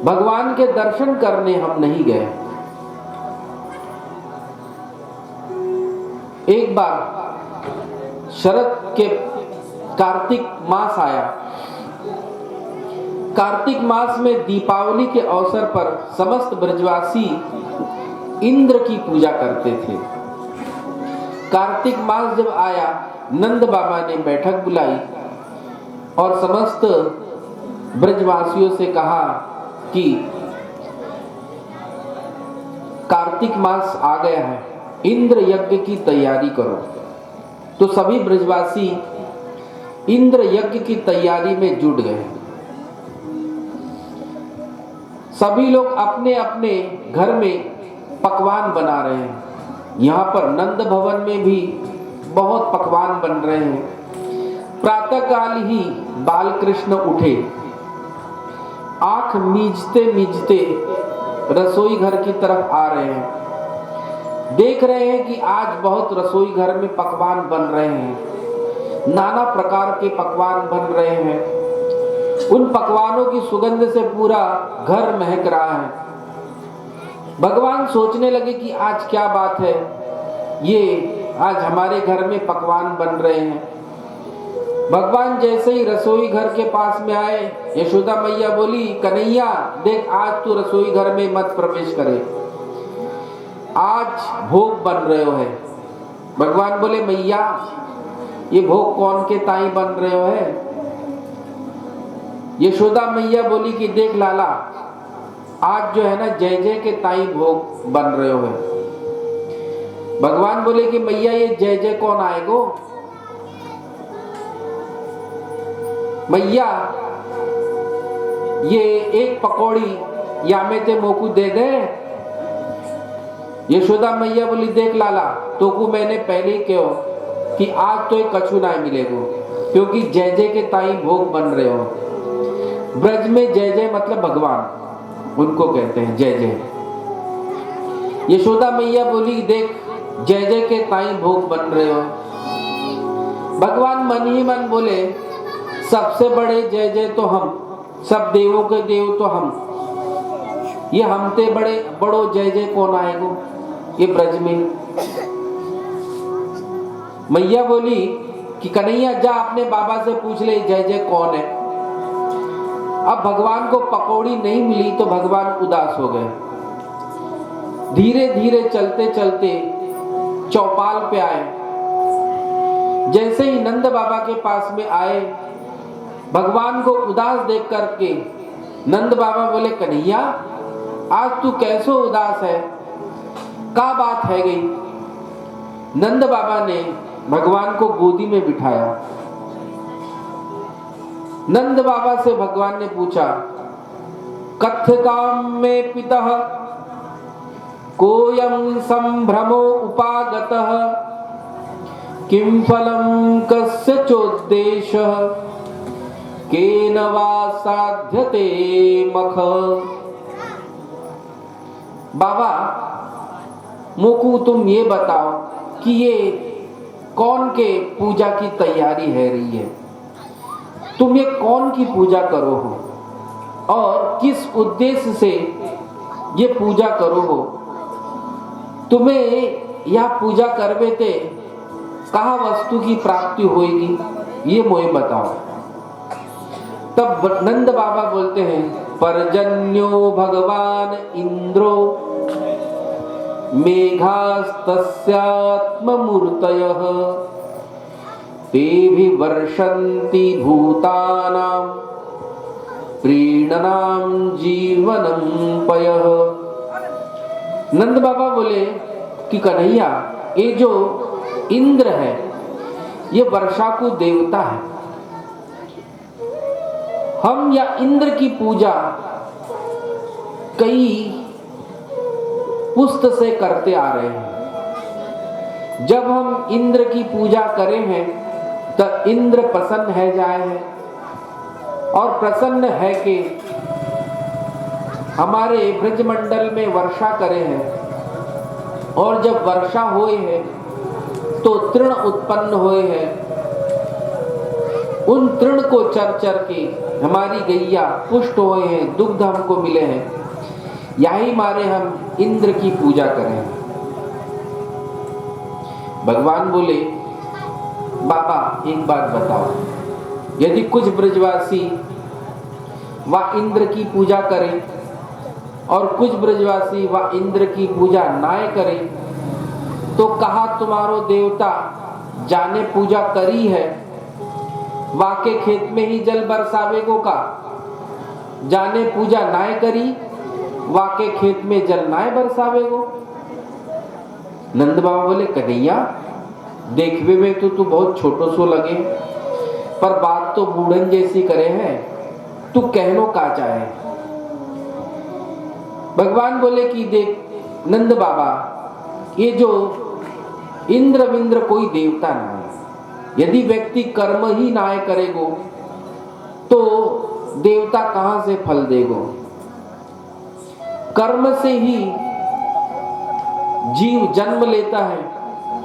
भगवान के दर्शन करने हम नहीं गए। एक बार शरद के कार्तिक मास आया। कार्तिक मास में दीपावली के अवसर पर समस्त ब्रजवासी इंद्र की पूजा करते थे। कार्तिक मास जब आया, नंद बाबा ने बैठक बुलाई और समस्त ब्रजवासियों से कहा कि कार्तिक मास आ गया है, इंद्र यज्ञ की तैयारी करो। तो सभी ब्रजवासी इंद्र यज्ञ की तैयारी में जुट गए। सभी लोग अपने अपने घर में पकवान बना रहे हैं। यहाँ पर नंद भवन में भी बहुत पकवान बन रहे हैं। प्रातःकाल ही बालकृष्ण उठे, आंख मीचते मीचते रसोई घर की तरफ आ रहे हैं। देख रहे हैं कि आज बहुत रसोई घर में पकवान बन रहे हैं, नाना प्रकार के पकवान बन रहे हैं। उन पकवानों की सुगंध से पूरा घर महक रहा है। भगवान सोचने लगे कि आज क्या बात है, ये आज हमारे घर में पकवान बन रहे हैं। भगवान जैसे ही रसोई घर के पास में आए, यशोदा मैया बोली, कन्हैया देख, आज तू रसोई घर में मत प्रवेश करे, आज भोग बन रहे हो है। भगवान बोले, मैया ये भोग कौन के ताई बन रहे हो है। यशोदा मैया बोली कि देख लाला, आज जो है ना जय जय के ताई भोग बन रहे हो है। भगवान बोले कि मैया ये जय जय कौन आएगो। मैया ये एक पकौड़ी या में ते मोकू दे दे। यशोदा मैया बोली, देख लाला, तो को मैंने पहले ही कहो कि आज तो एक कछु ना मिलेगो, क्योंकि जय जय के ताई भोग बन रहे हो। ब्रज में जय जय मतलब भगवान, उनको कहते हैं जय जय। यशोदा मैया बोली, देख जय जय के ताई भोग बन रहे हो। भगवान मन ही मन बोले, सबसे बड़े जय जय तो हम, सब देवों के देव तो हम, ये हमते बड़े बड़ो जय जय कौन आएगो ये ब्रज में। मैया बोली कि कन्हैया जा अपने बाबा से पूछ ले जय जय कौन है। अब भगवान को पकौड़ी नहीं मिली तो भगवान उदास हो गए। धीरे धीरे चलते चलते चौपाल पे आए। जैसे ही नंद बाबा के पास में आए, भगवान को उदास देख करके नंद बाबा बोले, कन्हैया आज तू कैसो उदास है, क्या बात है गई। नंद बाबा ने भगवान को गोदी में बिठाया। नंद बाबा से भगवान ने पूछा, कथ्यताम में पितः कोयम संभ्रमो उपागतः, किम फलम कस्य चोद्देशः, केन वा साध्यते मख। बाबा मोकू तुम ये बताओ कि ये कौन के पूजा की तैयारी है रही है, तुम ये कौन की पूजा करो हो और किस उद्देश्य से ये पूजा करो हो, तुम्हें यह पूजा करवे ते कहाँ वस्तु की प्राप्ति होगी, ये मुझे बताओ। तब नंद बाबा बोलते हैं, परजन्यो भगवान इंद्रो मेघास्तस्यात्ममूर्तयः, तेभि वर्षन्ति भूतानां प्रीणनां जीवनं पयः। नंद बाबा बोले कि कन्हैया, ये जो इंद्र है ये वर्षा को देवता है। हम या इंद्र की पूजा कई पुस्त से करते आ रहे हैं। जब हम इंद्र की पूजा करें हैं तो इंद्र प्रसन्न है जाए हैं और प्रसन्न है कि हमारे ब्रजमंडल में वर्षा करे हैं। और जब वर्षा हुए है तो तृण उत्पन्न हुए हैं, उन तृण को चर चर के हमारी गैया पुष्ट हुए हैं, दुग्ध हमको मिले हैं, यही मारे हम इंद्र की पूजा करें। भगवान बोले, बाबा एक बात बताओ, यदि कुछ ब्रजवासी वह इंद्र की पूजा करें और कुछ ब्रजवासी वह इंद्र की पूजा नाय करें, तो कहा तुम्हारो देवता जाने पूजा करी है, वाके खेत में ही जल बरसावेगो का, जाने पूजा नाय करी, वाके खेत में जल नाय बरसावेगो। नंद बाबा बोले, कन्हैया देखवे में तो तू बहुत छोटो सो लगे, पर बात तो बूढ़न जैसी करे है, तू कहनो का चाहे। भगवान बोले कि देख नंद बाबा, ये जो इंद्र विंद्र कोई देवता नहीं, यदि व्यक्ति कर्म ही नाय करेगो तो देवता कहां से फल देगो। कर्म से ही जीव जन्म लेता है,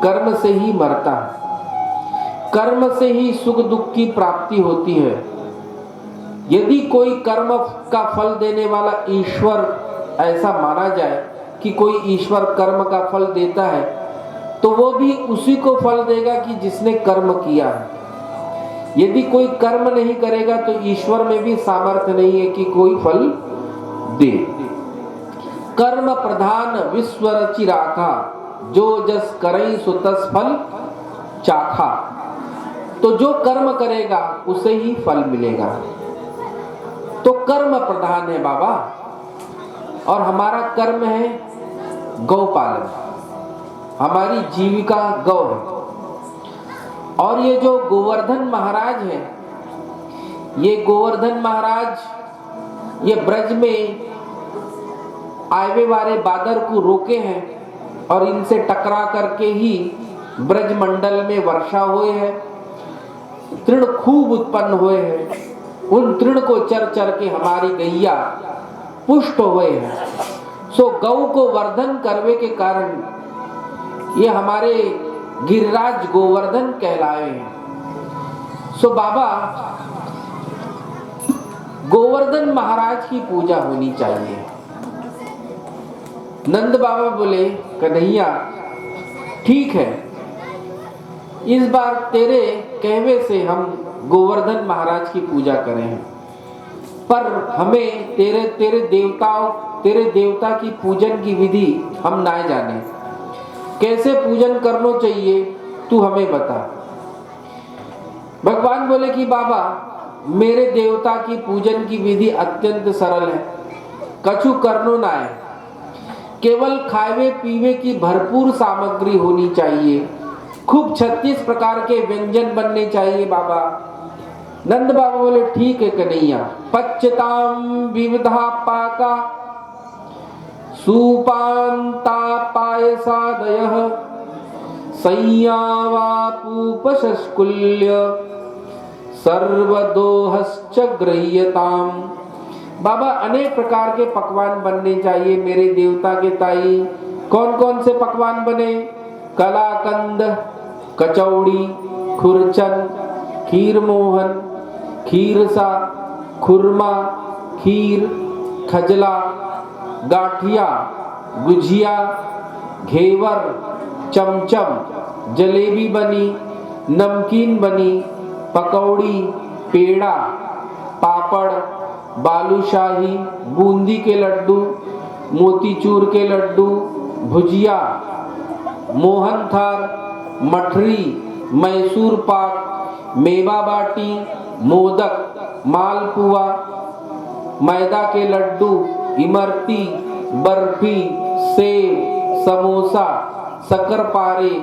कर्म से ही मरता है, कर्म से ही सुख दुख की प्राप्ति होती है। यदि कोई कर्म का फल देने वाला ईश्वर ऐसा माना जाए कि कोई ईश्वर कर्म का फल देता है, तो वो भी उसी को फल देगा कि जिसने कर्म किया है। यदि कोई कर्म नहीं करेगा तो ईश्वर में भी सामर्थ्य नहीं है कि कोई फल दे। कर्म प्रधान विश्व रचि राखा, जो जस करई सो तस फल चाखा। तो जो कर्म करेगा उसे ही फल मिलेगा। तो कर्म प्रधान है बाबा, और हमारा कर्म है गौ पालन, हमारी जीविका गौ है। और ये जो गोवर्धन महाराज है, ये गोवर्धन महाराज ये ब्रज में आए वाले बादर को रोके हैं और इनसे टकरा करके ही ब्रज मंडल में वर्षा हुए है, तृण खूब उत्पन्न हुए हैं। उन तृण को चर चर के हमारी गैया पुष्ट हुए हैं। सो गौ को वर्धन करवे के कारण ये हमारे गिरिराज गोवर्धन कहलाए हैं। सो बाबा गोवर्धन महाराज की पूजा होनी चाहिए। नंद बाबा बोले, कन्हैया ठीक है, इस बार तेरे कहवे से हम गोवर्धन महाराज की पूजा करें, पर हमें तेरे देवता की पूजन की विधि हम ना जाने, कैसे पूजन करना चाहिए तू हमें बता। भगवान बोले कि बाबा मेरे देवता की पूजन की विधि अत्यंत सरल है, कछु करनो ना है, केवल खावे पीवे की भरपूर सामग्री होनी चाहिए, खूब 36 प्रकार के व्यंजन बनने चाहिए बाबा। नंद बाबा बोले ठीक है कन्हैया, पच्यताम विविधा पाका सुपान्ता पायसादयः संयावापूपशस्कुल्य सर्वदोहश्च गृह्यताम। बाबा अनेक प्रकार के पकवान बनने चाहिए मेरे देवता के ताई। कौन कौन से पकवान बने? कलाकंद, कचौड़ी, खुरचन, खीर मोहन, खीरसा, खुरमा, खीर, खजला, गाठिया, गुझिया, घेवर, चमचम, जलेबी बनी, नमकीन बनी, पकौड़ी, पेड़ा, पापड़, बालूशाही, बूंदी के लड्डू, मोतीचूर के लड्डू, भुजिया, मोहनथाल, मठरी, मैसूर पाक, मेवा बाटी, मोदक, मालपुआ, मैदा के लड्डू, इमरती, बर्फी, सेव, समोसा, शक्करपारे,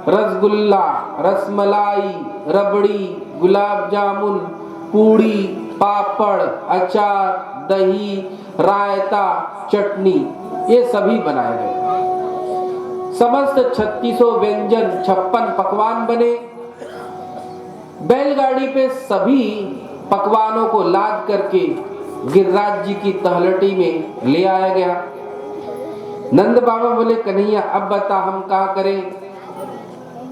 रसगुल्ला, रसमलाई, रबड़ी, गुलाब जामुन, पूड़ी, पापड़, अचार, दही, रायता, चटनी, ये सभी बनाए गए। समस्त 3600 व्यंजन, 56 पकवान बने। बैलगाड़ी पे सभी पकवानों को लाद करके गिरिराज जी की तहलटी में ले आया गया। नंद बाबा बोले कन्हैया अब बता हम क्या करें।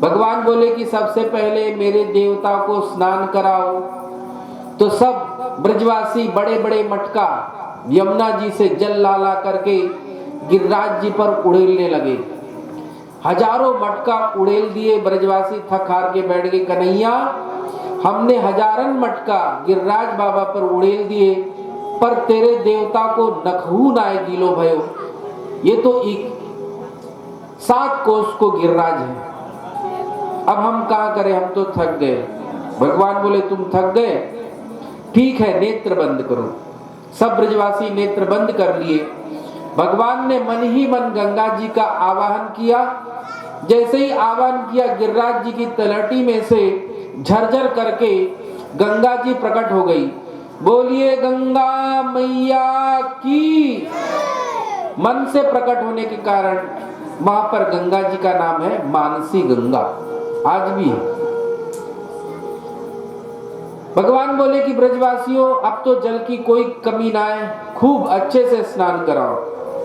भगवान बोले कि सबसे पहले मेरे देवता को स्नान कराओ, तो सब ब्रजवासी बड़े बड़े मटका यमुना जी से जल ला ला करके गिरिराज जी पर उड़ेलने लगे। हजारों मटका उड़ेल दिए, ब्रजवासी थक हार के बैठ गए। कन्हैया, हमने हजारन मटका गिरिराज बाबा पर उड़ेल दिए, पर तेरे देवता को नखहू नाय गीलो भयो। ये तो 7 कोस को गिरिराज है, अब हम कहाँ करें, हम तो थक गए। भगवान बोले तुम थक गए, ठीक है नेत्र बंद करो। सब ब्रजवासी नेत्र बंद कर लिए। भगवान ने मन ही मन गंगा जी का आवाहन किया। जैसे ही आवाहन किया, गिरिराज जी की तलहटी में से झरझर करके गंगा जी प्रकट हो गई। बोलिए गंगा मैया की। मन से प्रकट होने के कारण वहां पर गंगा जी का नाम है मानसी गंगा, आज भी है। भगवान बोले कि ब्रजवासियों, अब तो जल की कोई कमी ना है, खूब अच्छे से स्नान कराओ।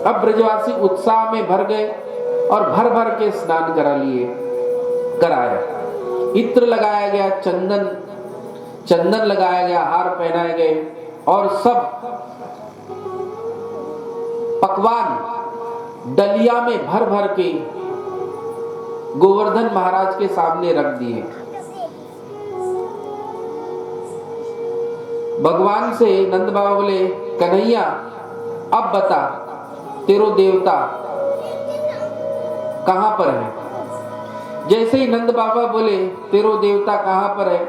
अब ब्रजवासी उत्साह में भर गए और भर भर के स्नान कराया। इत्र लगाया गया, चंदन लगाया गया, हार पहनाए गए और सब पकवान डलिया में भर भर के गोवर्धन महाराज के सामने रख दिए। भगवान से नंद बाबा बोले, कन्हैया अब बता तेरो देवता कहां पर है। जैसे ही नंद बाबा बोले तेरो देवता कहां पर है,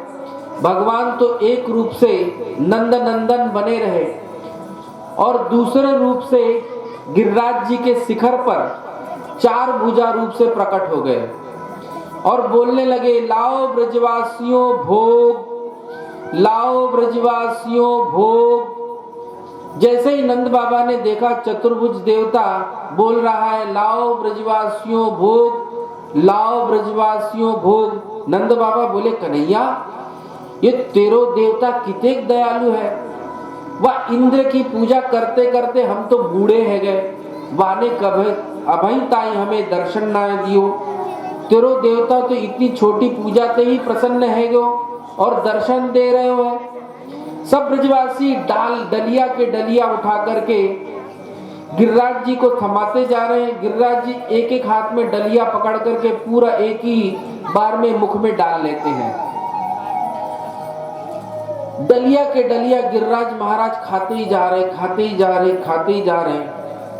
भगवान तो एक रूप से नंद नंदन बने रहे और दूसरे रूप से गिरिराज जी के शिखर पर 4 भुजा रूप से प्रकट हो गए और बोलने लगे, लाओ ब्रजवासियों भोग, लाओ ब्रजवासियों भोग। जैसे ही नंद बाबा ने देखा चतुर्भुज देवता बोल रहा है, लाओ ब्रजवासियों भोग, लाओ ब्रजवासियों भोग। नंद बाबा बोले, कन्हैया ये तेरो देवता कितने दयालु है, वह इंद्र की पूजा करते करते हम तो बूढ़े है गए, वाने कभी अभई ताई हमें दर्शन ना दियो। तेरो देवता तो इतनी छोटी पूजा ते ही प्रसन्न है गो और दर्शन दे रहे हो है। सब ब्रजवासी डलिया के डलिया उठा करके गिरिराज जी को थमाते जा रहे हैं। गिरिराज जी एक एक हाथ में डलिया पकड़ करके पूरा एक ही बार में मुख में डाल लेते हैं। डलिया के डलिया गिरिराज महाराज खाते ही जा रहे, खाते ही जा रहे, खाते ही जा रहे।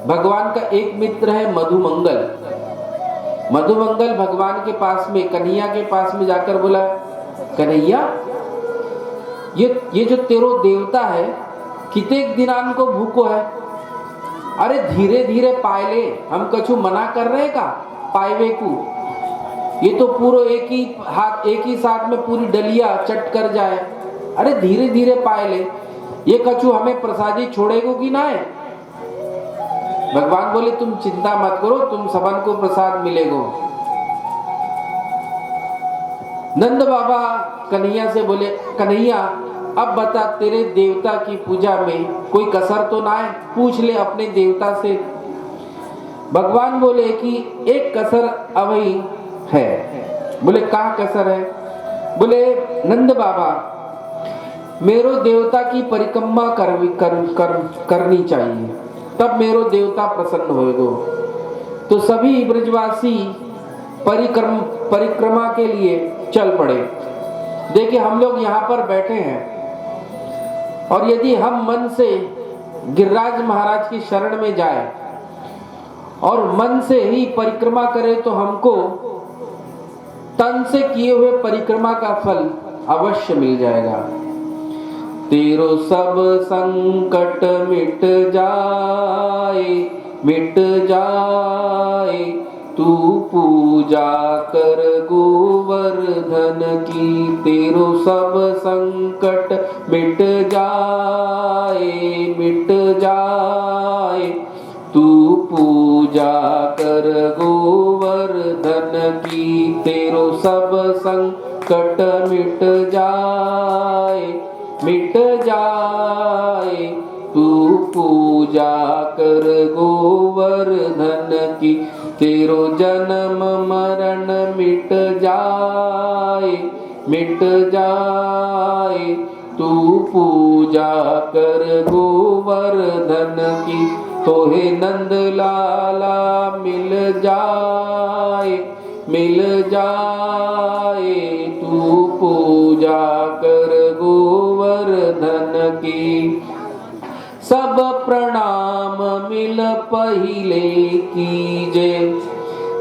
भगवान का एक मित्र है मधुमंगल। मधुमंगल भगवान के पास में, कन्हैया के पास में जाकर बोला, कन्हैया ये जो तेरो देवता है कितने दिनान को भूखो है, अरे धीरे धीरे पायले, हम कछु मना कर रहे का पायवे को। ये तो पूरा एक ही साथ में पूरी डलिया चट कर जाए, अरे धीरे धीरे पायले, ये कछु हमें प्रसादी छोड़ेगो कि ना है। भगवान बोले तुम चिंता मत करो, तुम सबन को प्रसाद मिलेगो। नंद बाबा कन्हैया से बोले, कन्हैया अब बता तेरे देवता की पूजा में कोई कसर तो ना है, पूछ ले अपने देवता से। भगवान बोले कि एक कसर अभी है। बोले कहाँ कसर है। बोले नंद बाबा मेरो देवता की परिक्रमा करनी चाहिए, तब मेरो देवता प्रसन्न होएगो। तो सभी ब्रजवासी परिक्रमा के लिए चल पड़े। देखिए हम लोग यहाँ पर बैठे हैं और यदि हम मन से गिरिराज महाराज की शरण में जाए और मन से ही परिक्रमा करें तो हमको तन से किए हुए परिक्रमा का फल अवश्य मिल जाएगा। तेरो सब संकट मिट जाए, तू पूजा कर गोवर्धन की। तेरो सब संकट मिट जाए, तू पूजा कर गोवर्धन की। तेरो सब संकट मिट जाए, तू पूजा कर गोवर्धन की। तेरो जन्म मरण मिट जाए, तू पूजा कर गोवर्धन की, तोहे नंद लाला मिल जाए, मिल जाए। तू पूजा कर गोवर्धन की, सब प्रणाम मिल पहिले कीजे,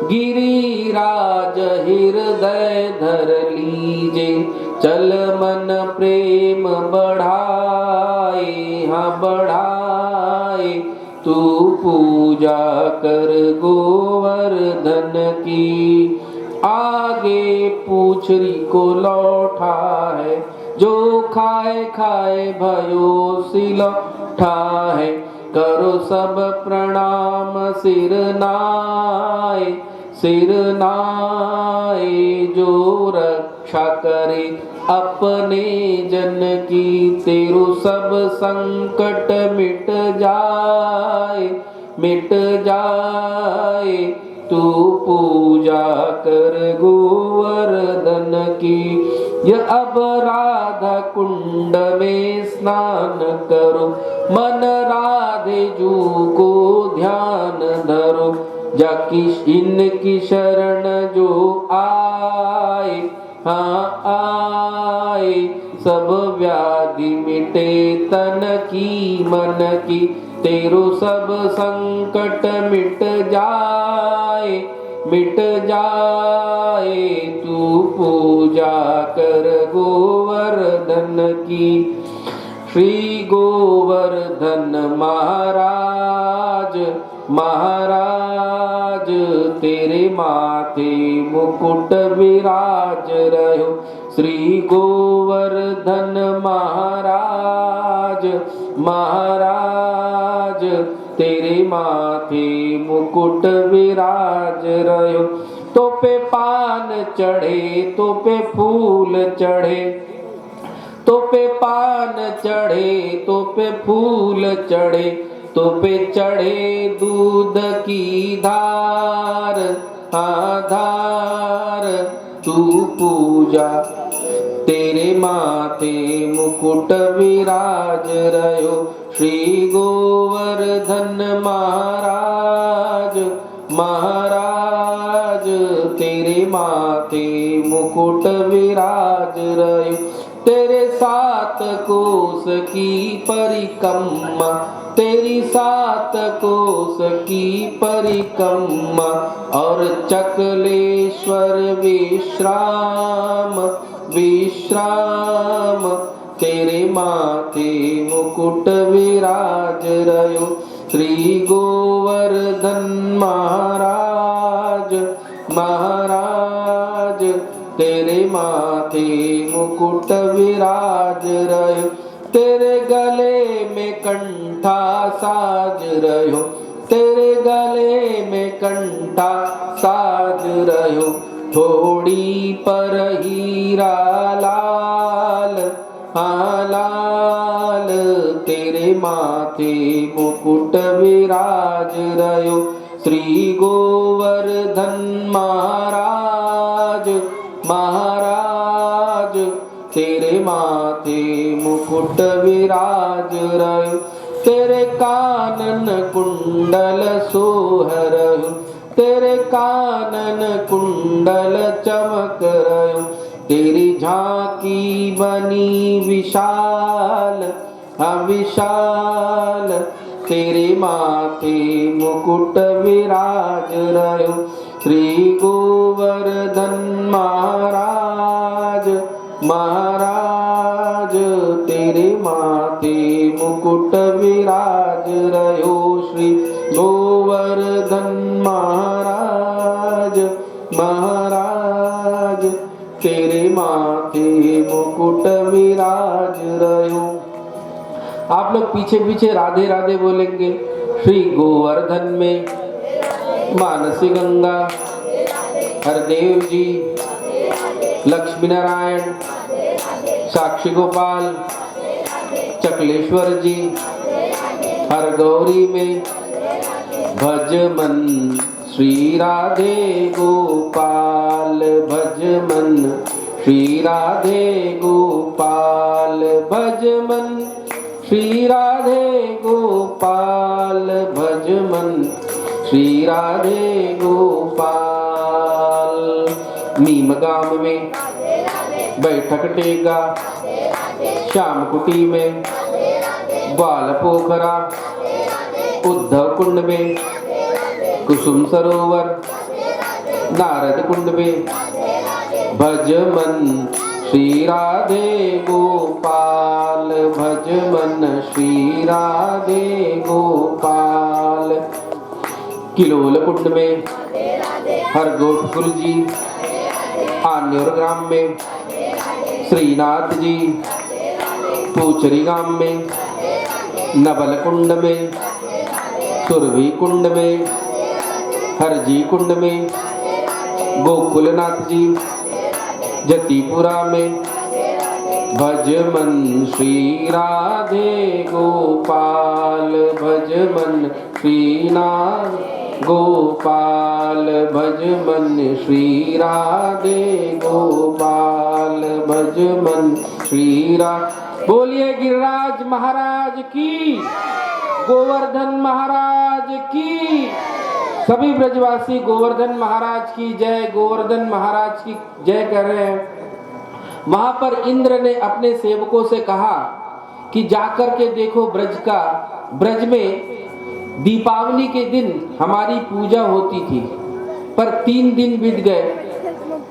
गिरिराज हृदय धर लीजे। चल मन प्रेम बढ़ाए, हाँ बढ़ाए। तू पूजा कर गोवर्धन की, आगे पूछरी को लौटा है, जो खाए खाए भयो सिलौठा है। करो सब प्रणाम सिर नाए, सिर नाए। जो रक्षा करे अपने जन की, तेरो सब संकट मिट जाए, मिट जाए। तू पूजा कर गोवर्धन की, यह अब राधा कुंड में स्नान करो, मन राधे जू को ध्यान धरो। जाकी इनकी शरण जो आए, हाँ आए, सब व्याधि मिटे तन की मन की, तेरो सब संकट मिट जाए, मिट जाए। तू पूजा कर गोवर्धन की, श्री गोवर्धन महाराज, महाराज तेरे माथे मुकुट विराज रहो। श्री गोवर्धन महाराज, महाराज तेरे माथे मुकुट विराज रहो। तो पे पान चढ़े, तो पे फूल चढ़े, तो पे पान चढ़े, तो पे फूल चढ़े, तो पे चढ़े दूध की धार, आधार। तू पूजा तेरे माथे मुकुट विराज रहो। श्री गोवर्धन महाराज, महाराज तेरे माथे मुकुट विराज रहो। तेरे सात कोस की परिक्रमा, तेरी सात कोस की परिक्रमा, और चकलेश्वर विश्राम, विश्राम तेरे माथे मुकुट विराज रहो। श्री गोवर्धन महाराज, महाराज तेरे माथे मुकुट विराज रहो। तेरे गले में कंठा साज रहो, तेरे गले में कंठा साज रहो। थोड़ी पर हीरा लाल, हाँ लाल तेरे माथे मुकुट विराज रहो। श्री गोवर्धन महाराज, महाराज तेरे माथे मुकुट विराज रहो। तेरे कानन कुंडल सोहरहु, तेरे कानन कुंडल चमक रहो। तेरी झांकी बनी विशाल, हाँ विशाल तेरे माथे मुकुट विराज रहो। श्री गोवर्धन महाराज, महाराज तेरे माथे मुकुट विराज रहो। श्री गोवर्धन महाराज, महाराज तेरे माथे मुकुट विराज रहो। आप लोग पीछे पीछे राधे राधे बोलेंगे। श्री गोवर्धन में मानसी गंगा, हरदेव जी, लक्ष्मी नारायण, साक्षी गोपाल, चकलेश्वर जी, हर गौरी में भज मन श्री राधे गोपाल, भज मन श्री राधे गोपाल भज मन, श्री राधे गोपाल भज मन, श्री राधे गोपाल। नीम गाम में बैठक टेगा, श्याम कुटी में ग्वाल पोखरा, उद्धव कुंड में कुसुम सरोवर, नारद कुंड में भज मन, श्री राधे गोपाल भज मन, श्री राधे गोपाल। किलोल कुंड में हरगोटपुर जी, आन्योर ग्राम में श्रीनाथ जी, पूचरी गांव में नवल कुंड में, सुरभि कुंड में, हरजी कुंड में, गोकुलनाथ जी, जतीपुरा में भज मन, श्री राधे गोपाल भज मन, श्रीनाथ गोपाल भज मन, श्री राधे गोपाल भज मन, श्री बोलिए गिरिराज महाराज की, गोवर्धन महाराज की। सभी ब्रजवासी गोवर्धन महाराज की जय, गोवर्धन महाराज की जय कर रहे हैं। वहां पर इंद्र ने अपने सेवकों से कहा कि जाकर के देखो ब्रज में दीपावली के दिन हमारी पूजा होती थी, पर 3 दिन बीत गए,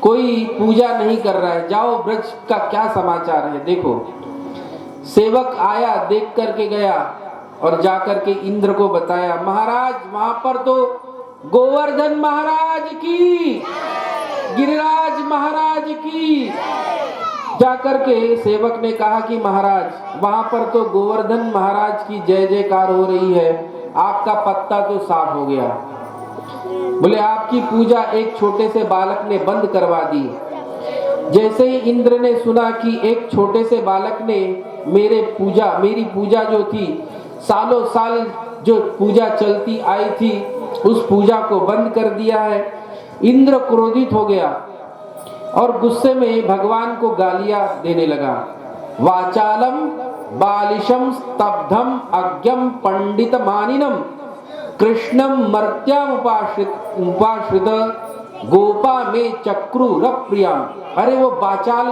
कोई पूजा नहीं कर रहा है, जाओ ब्रज का क्या समाचार है देखो। सेवक आया, देख करके गया और जाकर के इंद्र को बताया, महाराज वहां पर तो गोवर्धन महाराज की, गिरिराज महाराज की। जाकर के सेवक ने कहा कि महाराज वहां पर तो गोवर्धन महाराज की जय जयकार हो रही है, आपका पत्ता तो साफ हो गया। बोले आपकी पूजा एक छोटे से बालक ने बंद करवा दी। जैसे ही इंद्र ने सुना कि एक छोटे से बालक ने मेरी पूजा जो थी, सालों साल जो पूजा चलती आई थी, उस पूजा को बंद कर दिया है, इंद्र क्रोधित हो गया और गुस्से में भगवान को गालियां देने लगा। वाचालम बालिशम स्तब्धम अज्ञम पंडित मानिनम कृष्णम मर्त्याम उपाश्रित गोपा में चक्रू रप्रियाम। अरे वो बाचाल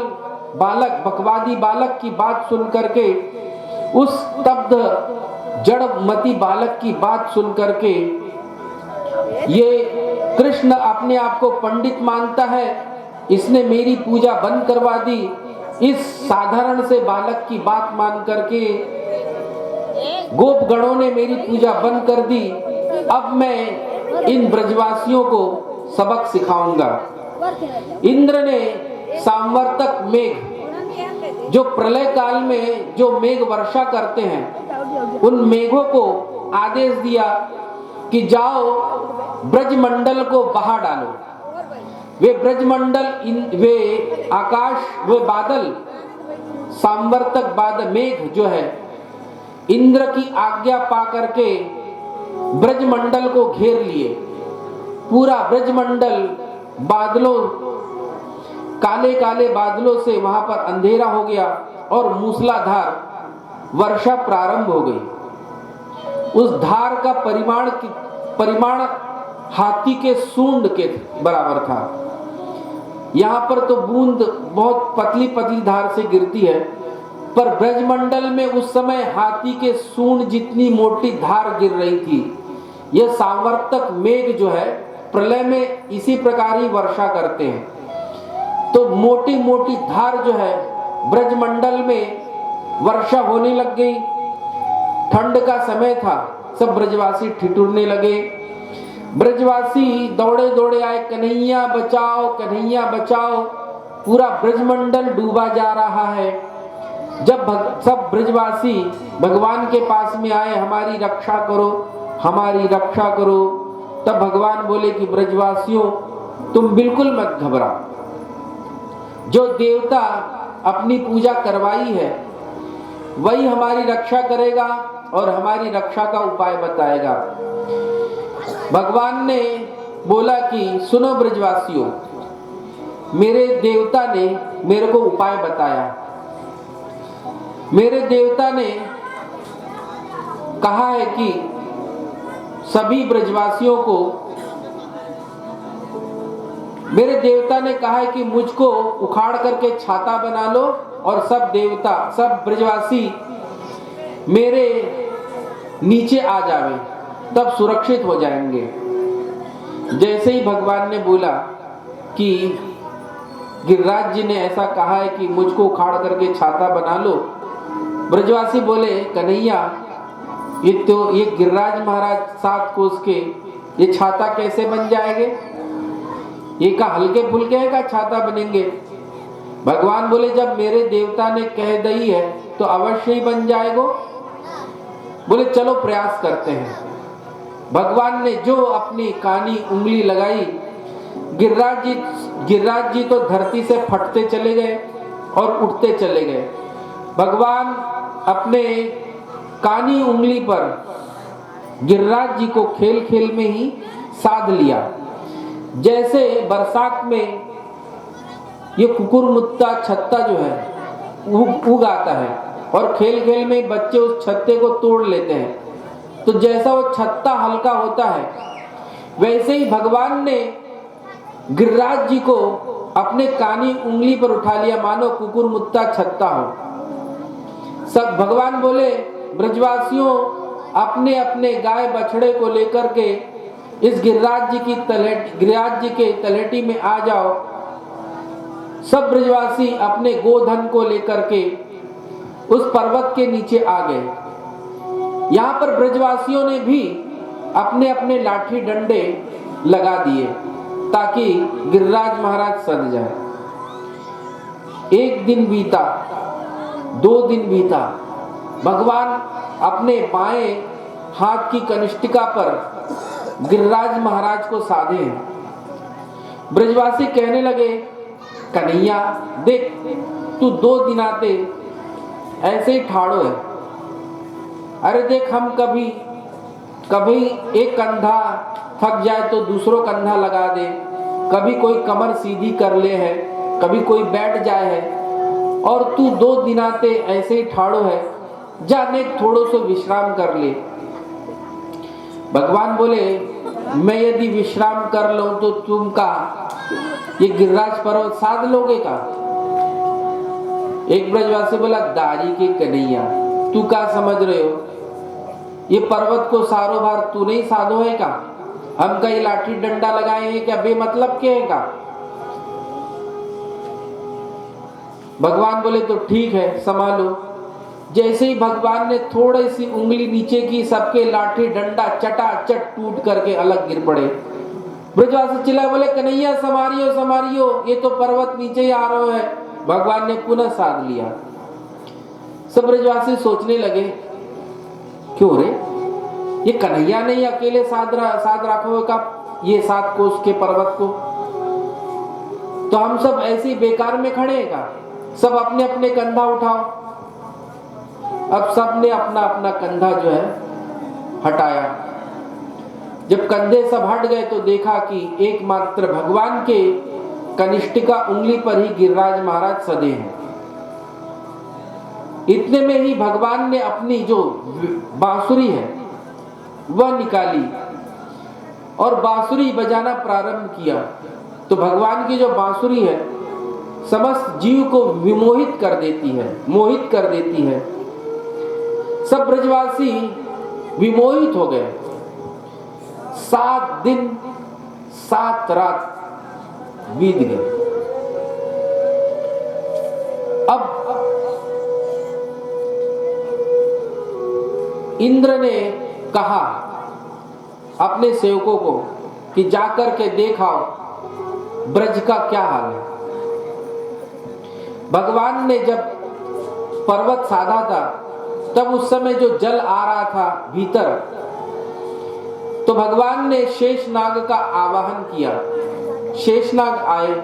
बालक, बकवादी बालक की बात सुन करके, उस स्तब्ध जड़मती बालक की बात सुन करके ये कृष्ण अपने आप को पंडित मानता है, इसने मेरी पूजा बंद करवा दी। इस साधारण से बालक की बात मान करके गोप गणों ने मेरी पूजा बंद कर दी। अब मैं इन ब्रजवासियों को सबक सिखाऊंगा। इंद्र ने सांवर्तक मेघ, जो प्रलय काल में जो मेघ वर्षा करते हैं, उन मेघों को आदेश दिया कि जाओ ब्रजमंडल को बहा डालो। वे ब्रजमंडल, वे आकाश, वे बादल, सांवर्तक बादल, मेघ जो है, इंद्र की आज्ञा पा करके ब्रजमंडल को घेर लिए। पूरा ब्रजमंडल बादलों, काले काले बादलों से वहां पर अंधेरा हो गया और मूसलाधार वर्षा प्रारंभ हो गई। उस धार का परिमाण हाथी के सूंड के बराबर था। यहाँ पर तो बूंद बहुत पतली पतली धार से गिरती है, पर ब्रजमंडल में उस समय हाथी के सूंड जितनी मोटी धार गिर रही थी। यह सांवर्तक मेघ जो है प्रलय में इसी प्रकार ही वर्षा करते हैं। तो मोटी मोटी धार जो है ब्रजमंडल में वर्षा होने लग गई। ठंड का समय था, सब ब्रजवासी ठिठुरने लगे। ब्रजवासी दौड़े दौड़े आए, कन्हैया बचाओ, कन्हैया बचाओ। पूरा ब्रजमंडल डूबा जा रहा है। जब सब ब्रजवासी भगवान के पास में आए, हमारी रक्षा करो, हमारी रक्षा करो, तब भगवान बोले कि ब्रजवासियों तुम बिल्कुल मत घबराओ। जो देवता अपनी पूजा करवाई है वही हमारी रक्षा करेगा और हमारी रक्षा का उपाय बताएगा। भगवान ने बोला कि सुनो ब्रजवासियों, मेरे देवता ने मेरे को उपाय बताया। मेरे देवता ने कहा है कि सभी ब्रजवासियों को, मेरे देवता ने कहा है कि मुझको उखाड़ करके छाता बना लो और सब देवता, सब ब्रजवासी मेरे नीचे आ जावे, तब सुरक्षित हो जाएंगे। जैसे ही भगवान ने बोला कि गिरिराज जी ने ऐसा कहा है कि मुझको उखाड़ करके छाता बना लो, ब्रजवासी बोले कन्हैया ये गिरिराज महाराज 7 कोस के, ये छाता कैसे बन जाएंगे? ये का हल्के फुल्के है का छाता बनेंगे? भगवान बोले जब मेरे देवता ने कह दी है तो अवश्य ही बन जाएगा। बोले चलो प्रयास करते हैं। भगवान ने जो अपनी कानी उंगली लगाई, गिरिराज जी तो धरती से फटते चले गए और उठते चले गए। भगवान अपने कानी उंगली पर गिरिराज जी को खेल खेल में ही साध लिया। जैसे बरसात में ये कुकुरमुत्ता छत्ता जो है उग आता है और खेल खेल में बच्चे उस छत्ते को तोड़ लेते हैं, तो जैसा वो छत्ता हल्का होता है वैसे ही भगवान ने गिरिराज जी को अपने कानी उंगली पर उठा लिया, मानो कुकुरमुत्ता छत्ता हो। सब भगवान बोले ब्रजवासियों अपने अपने गाय बछड़े को लेकर के इस गिरिराज जी के तलेटी में आ जाओ। सब ब्रजवासी अपने गोधन को लेकर के उस पर्वत के नीचे आ गए। यहाँ पर ब्रजवासियों ने भी अपने अपने लाठी डंडे लगा दिए ताकि गिरिराज महाराज सद जाए। 1 दिन बीता, 2 दिन बीता, भगवान अपने बाएं हाथ की कनिष्ठिका पर गिरिराज महाराज को साधे हैं। ब्रजवासी कहने लगे कन्हैया देख तू 2 दिन आते ऐसे ही ठाड़ो है। अरे देख हम कभी एक कंधा थक जाए तो दूसरो कंधा लगा दे, कभी कोई कमर सीधी कर ले है, कभी कोई बैठ जाए है, और तू 2 दिन आते ऐसे ही ठाड़ो है, जाने थोड़ो सो विश्राम कर ले। भगवान बोले मैं यदि विश्राम कर लूं तो तुम का ये गिरिराज पर्वत साध लोगे का? एक ब्रजवासी बोला दारी के कन्हैया तू क्या समझ रहे हो, ये पर्वत को सारो भार तू नहीं साधो है का? हम कई लाठी डंडा लगाए हैं क्या, बेमतलब के है का? भगवान बोले तो ठीक है संभालो। जैसे ही भगवान ने थोड़ी सी उंगली नीचे की, सबके लाठी डंडा चटाचट टूट करके अलग गिर पड़े। ब्रजवासी चिल्लाए बोले कन्हैया संभारियो संभारियो, ये तो पर्वत नीचे ही आ रहा है। भगवान ने पुनः साध लिया। सब ब्रजवासी सोचने लगे क्यों रे, ये कन्हैया ने अकेले साध रखा का ये 7 कोस के पर्वत को, तो हम सब ऐसे ही बेकार में खड़े हैं का? सब अपने अपने कंधा उठाओ। अब सबने अपना अपना कंधा जो है हटाया। जब कंधे सब हट गए तो देखा कि एकमात्र भगवान के कनिष्ठिका उंगली पर ही गिरिराज महाराज सदे हैं। इतने में ही भगवान ने अपनी जो बांसुरी है वह निकाली और बांसुरी बजाना प्रारंभ किया। तो भगवान की जो बांसुरी है समस्त जीव को विमोहित कर देती है, मोहित कर देती है। सब ब्रजवासी विमोहित हो गए। 7 दिन 7 रात बीत गए। अब इंद्र ने कहा अपने सेवकों को कि जाकर के देखाओ ब्रज का क्या हाल है। भगवान ने जब पर्वत साधा था तब उस समय जो जल आ रहा था भीतर, तो भगवान ने शेषनाग का आवाहन किया। शेषनाग आए।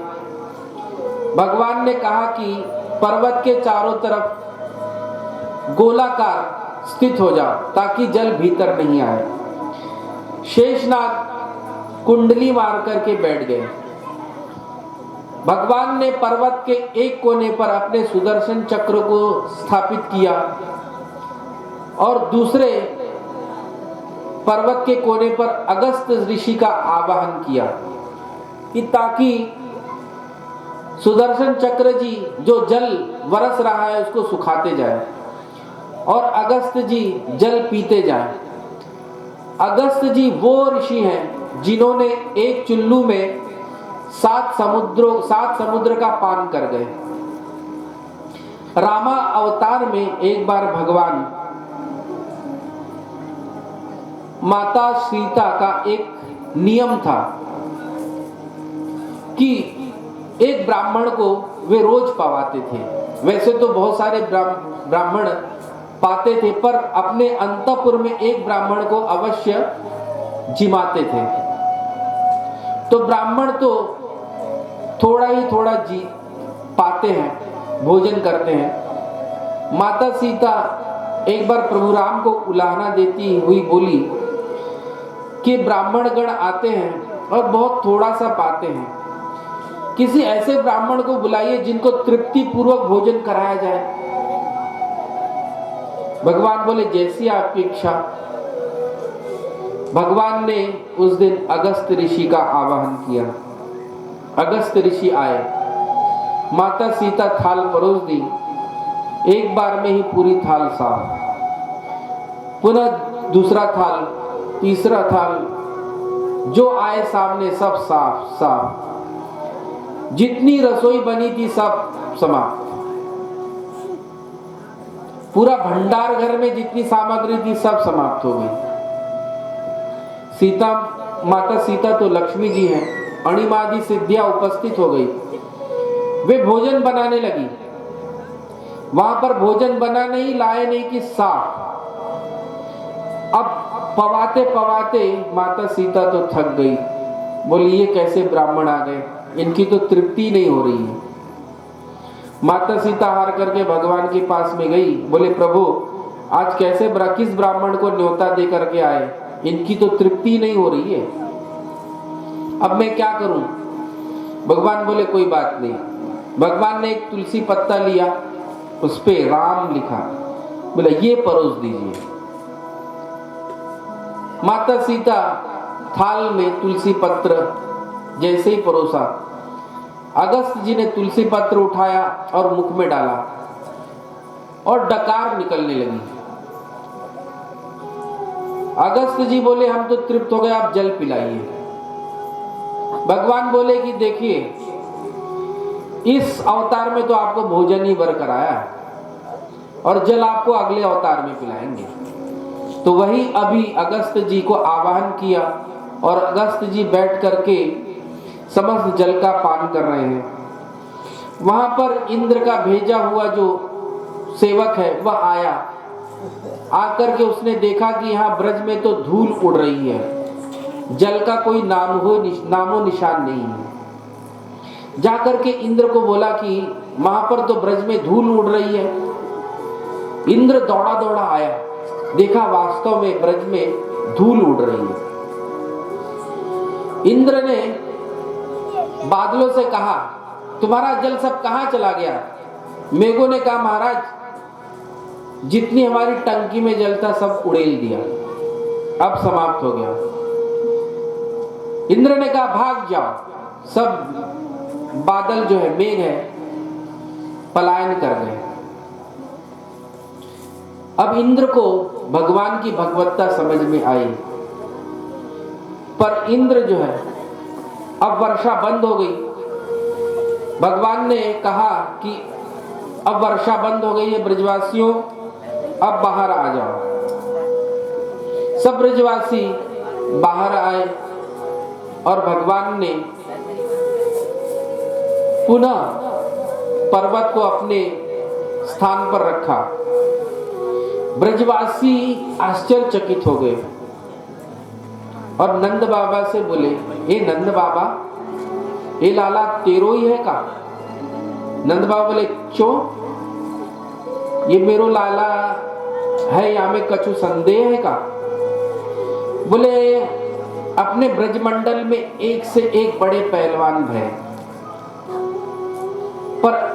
भगवान ने कहा कि पर्वत के चारों तरफ गोलाकार स्थित हो जाओ ताकि जल भीतर नहीं आए। शेषनाग कुंडली मार करके बैठ गए। भगवान ने पर्वत के एक कोने पर अपने सुदर्शन चक्र को स्थापित किया और दूसरे पर्वत के कोने पर अगस्त ऋषि का आवाहन किया कि ताकि सुदर्शन चक्र जी जो जल बरस रहा है उसको सुखाते जाए और अगस्त जी जल पीते जाए। अगस्त जी वो ऋषि हैं जिन्होंने एक चुल्लू में 7 समुद्र का पान कर गए। रामा अवतार में एक बार भगवान माता सीता का एक नियम था कि एक ब्राह्मण को वे रोज पवाते थे। वैसे तो बहुत सारे ब्राह्मण पाते थे, पर अपने अंतःपुर में एक ब्राह्मण को अवश्य जिमाते थे। तो ब्राह्मण तो थोड़ा ही थोड़ा जी पाते हैं, भोजन करते हैं। माता सीता एक बार प्रभु राम को उलाहना देती हुई बोली कि ब्राह्मण गण आते हैं और बहुत थोड़ा सा पाते हैं, किसी ऐसे ब्राह्मण को बुलाइए जिनको तृप्ति पूर्वक भोजन कराया जाए। भगवान बोले जैसी आपकी इच्छा। भगवान ने उस दिन अगस्त ऋषि का आवाहन किया। अगस्त ऋषि आए, माता सीता थाल परोस दी, एक बार में ही पूरी थाल साफ, पुनः दूसरा थाल, तीसरा थाल, जो आए सामने सब साफ साफ। जितनी रसोई बनी थी सब समाप्त। पूरा भंडार घर में जितनी सामग्री थी सब समाप्त हो गई। माता सीता तो लक्ष्मी जी हैं, अणिमादि सिद्धियां उपस्थित हो गई। वे भोजन बनाने लगी। वहां पर भोजन बना नहीं, लाए नहीं कि साफ। अब पवाते पवाते माता सीता तो थक गई। बोली ये कैसे ब्राह्मण आ गए, इनकी तो तृप्ति नहीं हो रही है। माता सीता हार करके भगवान के पास में गई। बोले प्रभु आज कैसे किस ब्राह्मण को न्योता दे करके आए, इनकी तो तृप्ति नहीं हो रही है, अब मैं क्या करूं। भगवान बोले कोई बात नहीं। भगवान ने एक तुलसी पत्ता लिया, उस पे राम लिखा, बोले ये परोस दीजिए। माता सीता थाल में तुलसी पत्र जैसे ही परोसा, अगस्त जी ने तुलसी पत्र उठाया और मुख में डाला और डकार निकलने लगी। अगस्त जी बोले हम तो तृप्त हो गए, आप जल पिलाइए। भगवान बोले कि देखिए इस अवतार में तो आपको भोजन ही वर कराया और जल आपको अगले अवतार में पिलाएंगे। तो वही अभी अगस्त जी को आवाहन किया और अगस्त जी बैठ करके समस्त जल का पान कर रहे हैं। वहां पर इंद्र का भेजा हुआ जो सेवक है वह आया। आकर के उसने देखा कि यहाँ ब्रज में तो धूल उड़ रही है, जल का कोई नामो निशान नहीं है। जाकर के इंद्र को बोला कि वहां पर तो ब्रज में धूल उड़ रही है। इंद्र दौड़ा दौड़ा आया, देखा वास्तव में ब्रज में धूल उड़ रही है। इंद्र ने बादलों से कहा तुम्हारा जल सब कहां चला गया। मेघों ने कहा महाराज जितनी हमारी टंकी में जल था सब उड़ेल दिया, अब समाप्त हो गया। इंद्र ने कहा भाग जाओ, सब बादल जो है मेघ है पलायन कर गए। अब इंद्र को भगवान की भगवत्ता समझ में आई, पर इंद्र जो है अब वर्षा बंद हो गई। भगवान ने कहा कि अब वर्षा बंद हो गई है, ब्रजवासियों अब बाहर आ जाओ। सब ब्रजवासी बाहर आए और भगवान ने पुनः पर्वत को अपने स्थान पर रखा। ब्रजवासी आश्चर्यचकित हो गए और नंद बाबा से बोले हे नंद बाबा ये लाला तेरो ही है का। नंद बाबा बोले क्यों, ये मेरो लाला है या में कछु संदेह है का। बोले अपने ब्रजमंडल में एक से एक बड़े पहलवान भय,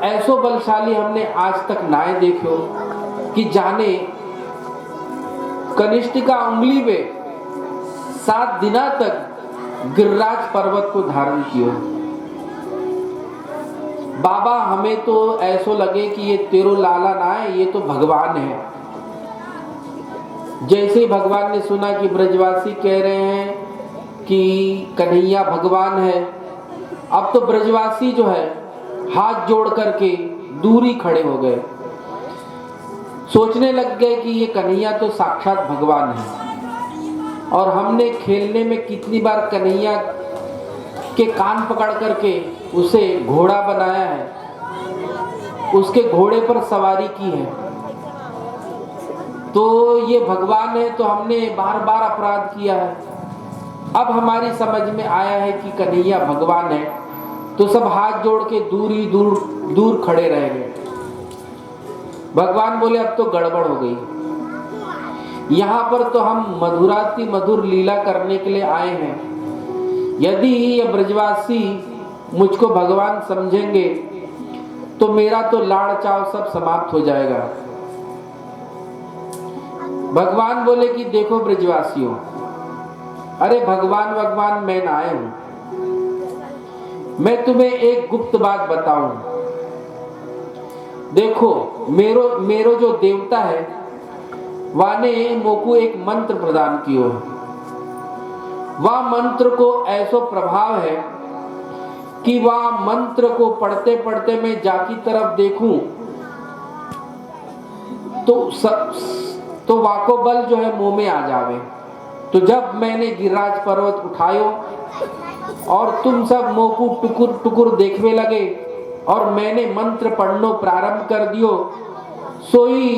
ऐसो बलशाली हमने आज तक नाए देखो कि जाने कनिष्ठिका उंगली में 7 दिना तक गिरिराज पर्वत को धारण कियो। बाबा हमें तो ऐसो लगे कि ये तेरो लाला ना है, ये तो भगवान है। जैसे ही भगवान ने सुना कि ब्रजवासी कह रहे हैं कि कन्हैया भगवान है, अब तो ब्रजवासी जो है हाथ जोड़ करके दूर ही खड़े हो गए। सोचने लग गए कि ये कन्हैया तो साक्षात भगवान है, और हमने खेलने में कितनी बार कन्हैया के कान पकड़ करके उसे घोड़ा बनाया है, उसके घोड़े पर सवारी की है। तो ये भगवान है तो हमने बार बार अपराध किया है। अब हमारी समझ में आया है कि कन्हैया भगवान है, तो सब हाथ जोड़ के दूर खड़े रह गए। भगवान बोले अब तो गड़बड़ हो गई, यहाँ पर तो हम मधुराति मधुर लीला करने के लिए आए हैं। यदि ये ब्रजवासी मुझको भगवान समझेंगे तो मेरा तो लाड़ चाव सब समाप्त हो जाएगा। भगवान बोले कि देखो ब्रजवासियों, अरे भगवान मैं ना आए हूं, मैं तुम्हें एक गुप्त बात बताऊं। देखो मेरो जो देवता है वाने मोको एक मंत्र प्रदान कियो है। वह मंत्र को ऐसो प्रभाव है कि वह मंत्र को पढ़ते पढ़ते मैं जाकी तरफ देखूं तो वाको बल जो है मुंह में आ जावे। तो जब मैंने गिरिराज पर्वत उठायो और तुम सब मोकू टुकुर टुकुर देखने लगे और मैंने मंत्र पढ़नो प्रारंभ कर दियो, सोई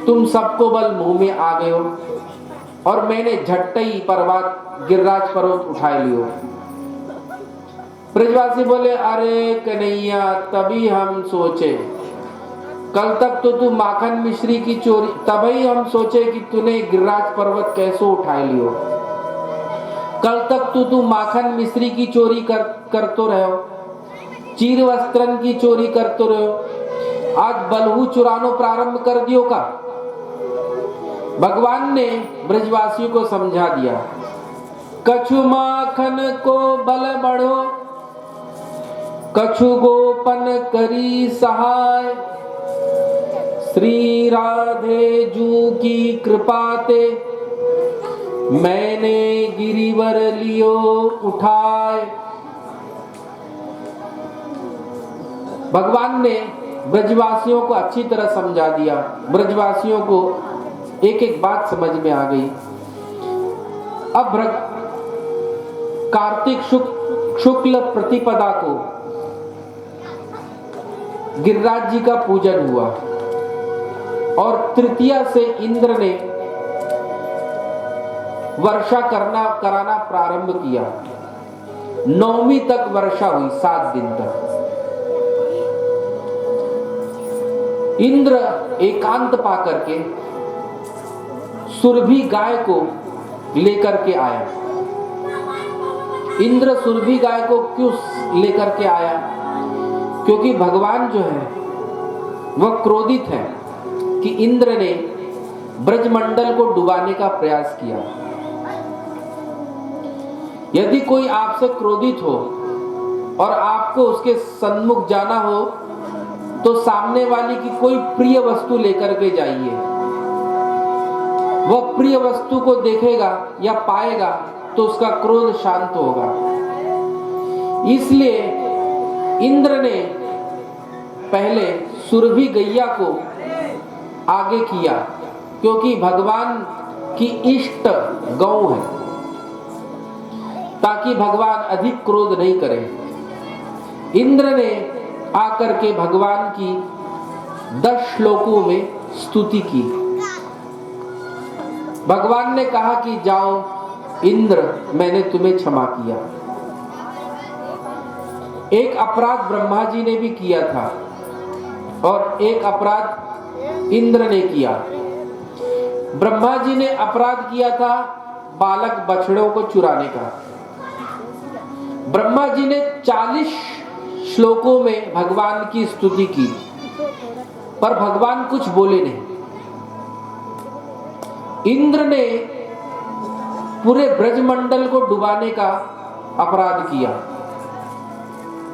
तुम सबको बल मुंह में आ गयो और मैंने झट्टई पर्वत गिरिराज पर्वत उठा लियो। ब्रजवासी बोले अरे कन्हैया, तभी हम सोचे, कल तक तो तू माखन मिश्री की चोरी, तभी हम सोचे कि तूने गिरिराज पर्वत कैसे उठा लियो। कल तक तू माखन मिश्री की चोरी करतो रहो, चीर वस्त्रन की चोरी करतो रहो, आज बलहू चुरानो प्रारंभ कर दियो का। भगवान ने ब्रजवासियों को समझा दिया, कछु माखन को बल बढ़ो, कछु गोपन करी सहाय, श्री राधे जू की कृपा ते मैंने गिरिवर लियो उठाए। भगवान ने ब्रजवासियों को अच्छी तरह समझा दिया। ब्रजवासियों को एक एक बात समझ में आ गई। अब कार्तिक शुक्ल प्रतिपदा को गिरिराज जी का पूजन हुआ और तृतीया से इंद्र ने वर्षा कराना प्रारंभ किया। 9वीं तक वर्षा हुई, 7 दिन तक। इंद्र एकांत पाकर के सुरभि गाय को लेकर के आया। इंद्र सुरभि गाय को क्यों लेकर के आया? क्योंकि भगवान जो है वह क्रोधित है कि इंद्र ने ब्रजमंडल को डुबाने का प्रयास किया। यदि कोई आपसे क्रोधित हो और आपको उसके सन्मुख जाना हो तो सामने वाले की कोई प्रिय वस्तु लेकर के जाइए। वह प्रिय वस्तु को देखेगा या पाएगा तो उसका क्रोध शांत होगा। इसलिए इंद्र ने पहले सुरभि गैया को आगे किया, क्योंकि भगवान की इष्ट गौ है, ताकि भगवान अधिक क्रोध नहीं करें। इंद्र ने आकर के भगवान की 10 श्लोकों में स्तुति की। भगवान ने कहा कि जाओ इंद्र, मैंने तुम्हें क्षमा किया। एक अपराध ब्रह्मा जी ने भी किया था और एक अपराध इंद्र ने किया। ब्रह्मा जी ने अपराध किया था बालक बछड़ों को चुराने का। ब्रह्मा जी ने 40 श्लोकों में भगवान की स्तुति की, पर भगवान कुछ बोले नहीं। इंद्र ने पूरे ब्रजमंडल को डुबाने का अपराध किया।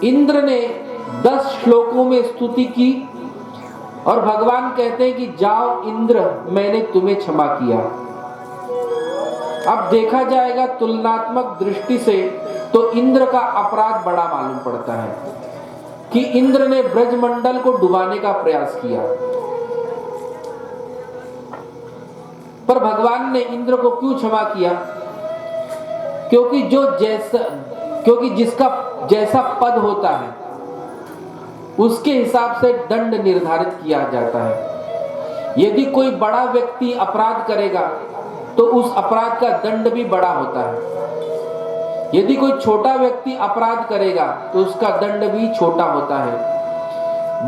इंद्र ने 10 श्लोकों में स्तुति की और भगवान कहते हैं कि जाओ इंद्र, मैंने तुम्हें क्षमा किया। अब देखा जाएगा तुलनात्मक दृष्टि से तो इंद्र का अपराध बड़ा मालूम पड़ता है कि इंद्र ने ब्रजमंडल को डुबाने का प्रयास किया, पर भगवान ने इंद्र को क्यों क्षमा किया? क्योंकि जिसका जैसा पद होता है उसके हिसाब से दंड निर्धारित किया जाता है। यदि कोई बड़ा व्यक्ति अपराध करेगा तो उस अपराध का दंड भी बड़ा होता है। यदि कोई छोटा व्यक्ति अपराध करेगा तो उसका दंड भी छोटा होता है।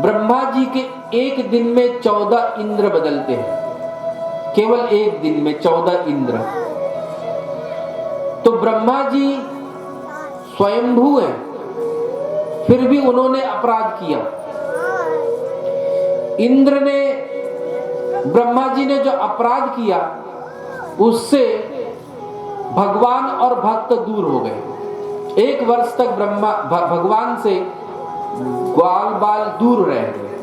ब्रह्मा जी के एक दिन में 14 इंद्र बदलते हैं, केवल एक दिन में 14 इंद्र। तो ब्रह्मा जी स्वयंभू है, फिर भी उन्होंने अपराध किया। इंद्र ने, ब्रह्मा जी ने जो अपराध किया उससे भगवान और भक्त दूर हो गए। 1 वर्ष तक भगवान से ग्वाल बाल दूर रह गए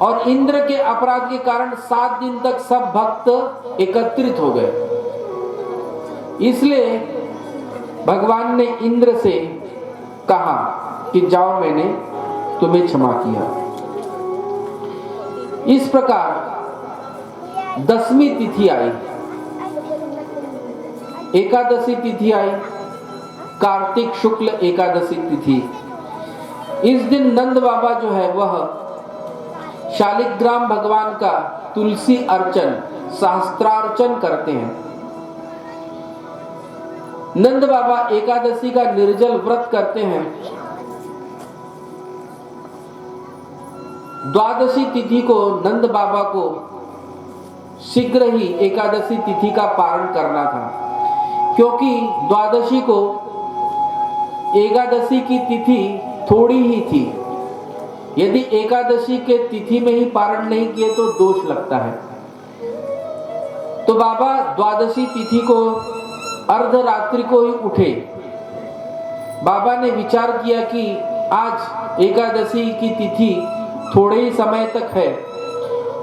और इंद्र के अपराध के कारण 7 दिन तक सब भक्त एकत्रित हो गए। इसलिए भगवान ने इंद्र से कहा कि जाओ, मैंने तुम्हें क्षमा किया। इस प्रकार 10वीं तिथि आई, एकादशी तिथि आई, कार्तिक शुक्ल एकादशी तिथि। इस दिन नंद बाबा जो है वह शालिग्राम भगवान का तुलसी अर्चन, सहस्त्रार्चन करते हैं। नंद बाबा एकादशी का निर्जल व्रत करते हैं। द्वादशी तिथि को नंद बाबा को शीघ्र ही एकादशी तिथि का पारण करना था, क्योंकि द्वादशी को एकादशी की तिथि थोड़ी ही थी। यदि एकादशी के तिथि में ही पारण नहीं किए तो दोष लगता है। तो बाबा द्वादशी तिथि को अर्धरात्रि को ही उठे। बाबा ने विचार किया कि आज एकादशी की तिथि थोड़े ही समय तक है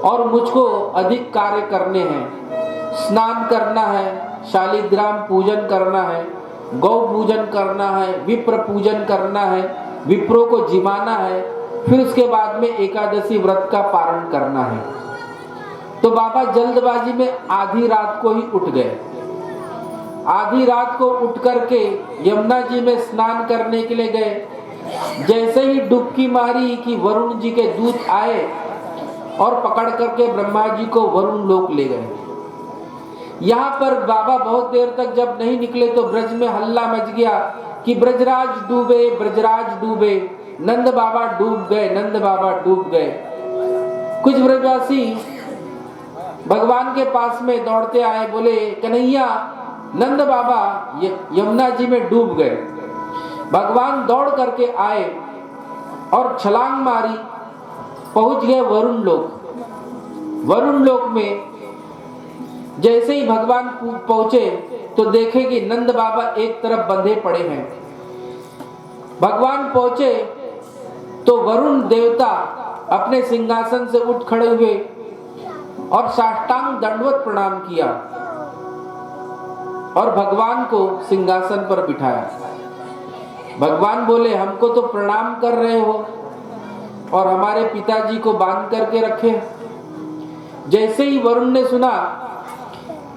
और मुझको अधिक कार्य करने हैं। स्नान करना है, शालिग्राम पूजन करना है, गौ पूजन करना है, विप्र पूजन करना है, विप्रों को जिमाना है, फिर उसके बाद में एकादशी व्रत का पारण करना है। तो बाबा जल्दबाजी में आधी रात को ही उठ गए। आधी रात को उठ करके यमुना जी में स्नान करने के लिए गए। जैसे ही डुबकी मारी कि वरुण जी के दूत आए और पकड़ करके ब्रह्मा जी को वरुण लोक ले गए। यहाँ पर बाबा बहुत देर तक जब नहीं निकले तो ब्रज में हल्ला मच गया कि ब्रजराज डूबे, ब्रजराज डूबे, नंद बाबा डूब गए, नंद बाबा डूब गए। कुछ ब्रजवासी भगवान के पास में दौड़ते आए, बोले कन्हैया, नंद बाबा यमुना जी में डूब गए। भगवान दौड़ करके आए और छलांग मारी, पहुंच गए वरुण लोक। वरुण लोक में जैसे ही भगवान पहुंचे तो देखे कि नंद बाबा एक तरफ बंधे पड़े हैं। भगवान पहुंचे तो वरुण देवता अपने सिंहासन से उठ खड़े हुए और साष्टांग दंडवत प्रणाम किया और भगवान को सिंहासन पर बिठाया। भगवान बोले, हमको तो प्रणाम कर रहे हो और हमारे पिताजी को बांध करके रखे। जैसे ही वरुण ने सुना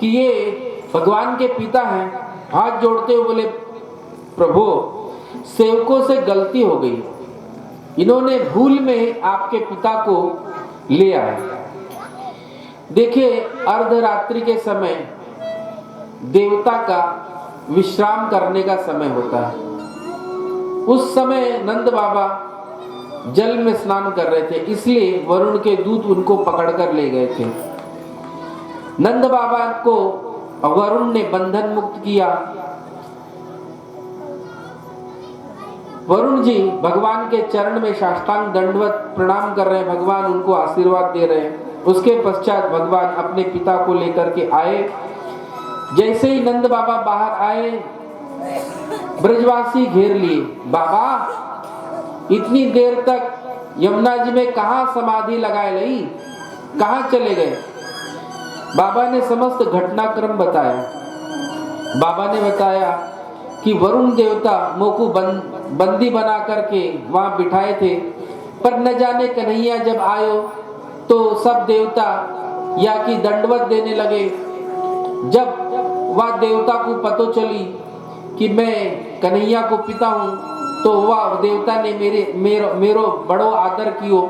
कि ये भगवान के पिता हैं, हाथ जोड़ते हुए बोले, प्रभु, सेवकों से गलती हो गई, इन्होंने भूल में आपके पिता को ले आए। देखिए, अर्धरात्रि के समय देवता का विश्राम करने का समय होता है। उस समय नंद बाबा जल में स्नान कर रहे थे, इसलिए वरुण के दूत उनको पकड़कर ले गए थे। नंद बाबा को वरुण ने बंधन मुक्त किया वरुण जी भगवान के चरण में साष्टांग दंडवत प्रणाम कर रहे हैं, भगवान उनको आशीर्वाद दे रहे हैं। उसके पश्चात भगवान अपने पिता को लेकर के आए। जैसे ही नंद बाबा बाहर आए, ब्रजवासी घेर लिए। बाबा इतनी देर तक यमुना जी में कहाँ समाधि लगाए ली, कहाँ चले गए? बाबा ने समस्त घटनाक्रम बताया। बाबा ने बताया कि वरुण देवता मोकू बंदी बना करके वहां बिठाए थे, पर न जाने कन्हैया जब आयो तो सब देवता या कि दंडवत देने लगे। जब वह देवता को पतो चली कि मैं कन्हैया को पिता हूं, तो वह देवता ने मेरो बड़ो आदर कियो।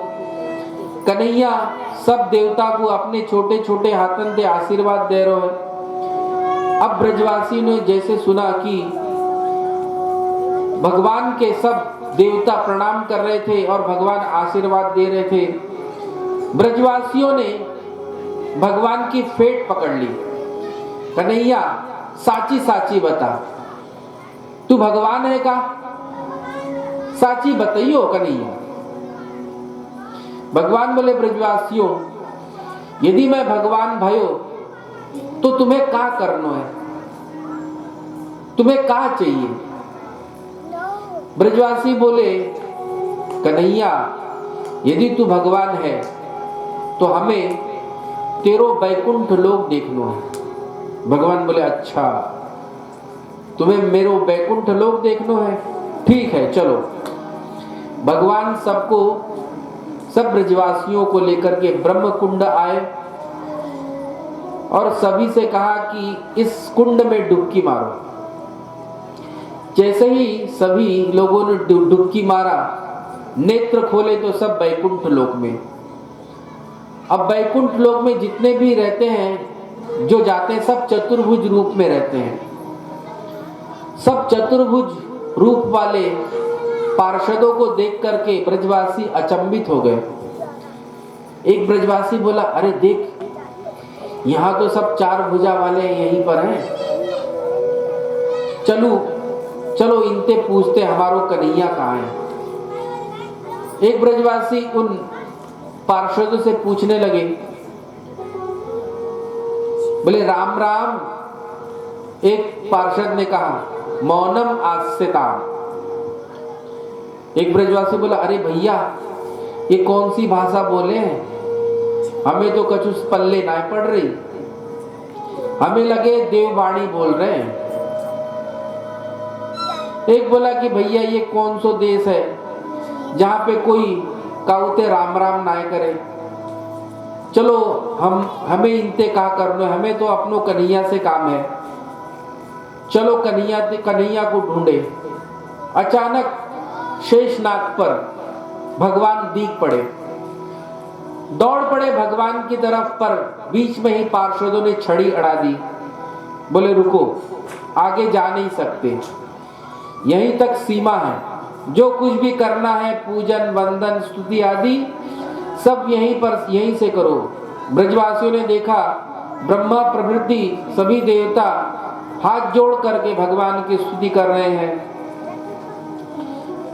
कन्हैया सब देवता को अपने छोटे छोटे हाथन से आशीर्वाद दे रहे हैं। अब ब्रजवासी ने जैसे सुना कि भगवान के सब देवता प्रणाम कर रहे थे और भगवान आशीर्वाद दे रहे थे, ब्रजवासियों ने भगवान की फेट पकड़ ली। कन्हैया साची साची बता, तू भगवान है का? साची बताइयो कन्हैया। भगवान बोले, ब्रजवासियों यदि मैं भगवान भयो तो तुम्हें क्या करना है, तुम्हें क्या चाहिए? ब्रजवासी बोले, कन्हैया यदि तू भगवान है तो हमें तेरो बैकुंठ लोक देखना है। भगवान बोले, अच्छा तुम्हें मेरो बैकुंठ लोक देखना है, ठीक है चलो। भगवान सब ब्रजवासियों को लेकर के ब्रह्म कुंड आए और सभी से कहा कि इस कुंड में डुबकी मारो। जैसे ही सभी लोगों ने डुबकी मारा, नेत्र खोले तो सब बैकुंठ लोक में। अब बैकुंठ लोक में जितने भी रहते हैं, जो जाते हैं, सब चतुर्भुज रूप में रहते हैं। सब चतुर्भुज रूप वाले पार्षदों को देख करके ब्रजवासी अचंभित हो गए। एक ब्रजवासी बोला, अरे देख यहाँ तो सब चार भुजा वाले यहीं पर हैं, चलो इनसे पूछते हमारो कन्हैया कहाँ है। एक ब्रजवासी उन पार्षदों से पूछने लगे, बोले राम राम। एक पार्षद ने कहा, मौनम आस्यताम। एक ब्रजवासी बोला, अरे भैया ये कौन सी भाषा बोले हैं, हमें तो कछुस पल्ले ना पड़ रही, हमें लगे देववाणी बोल रहे हैं। एक बोला कि भैया ये कौन सो देश है जहां पे कोई काउते राम राम ना करे, चलो हमें इनते का करना, हमें तो अपनो कन्हैया से काम है, चलो कन्हैया को ढूंढे। अचानक शेषनाग पर भगवान दीख पड़े, दौड़ पड़े भगवान की तरफ, पर बीच में ही पार्षदों ने छड़ी अड़ा दी। बोले रुको, आगे जा नहीं सकते, यहीं तक सीमा है, जो कुछ भी करना है पूजन वंदन स्तुति आदि सब यहीं से करो। ब्रजवासियों ने देखा ब्रह्मा प्रभृति सभी देवता हाथ जोड़ करके भगवान की स्तुति कर रहे हैं।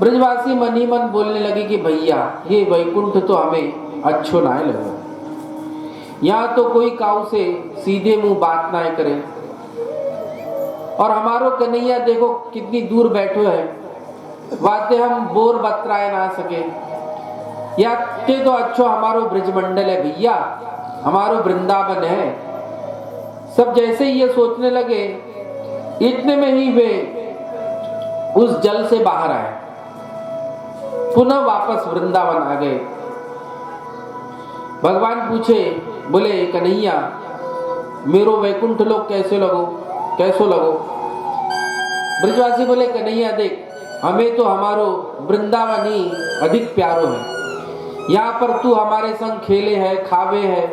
ब्रजवासी मन ही मन बोलने लगे कि भैया ये वैकुंठ तो हमें अच्छो ना लगे, यहाँ तो कोई काऊ से सीधे मुंह बात ना करे, और हमारो कन्हैया देखो कितनी दूर बैठो है, वाते हम बोर बतराए ना सके, या ते तो अच्छो हमारो ब्रजमंडल है भैया, हमारो वृंदावन है। सब जैसे ही ये सोचने लगे, इतने में ही वे उस जल से बाहर आए, पुनः वापस वृंदावन आ गए। भगवान पूछे, बोले कन्हैया मेरो वैकुंठ लोक कैसो लगो? ब्रजवासी बोले, कन्हैया देख हमें तो हमारो वृंदावन ही अधिक प्यारो है, यहाँ पर तू हमारे संग खेले है खावे है,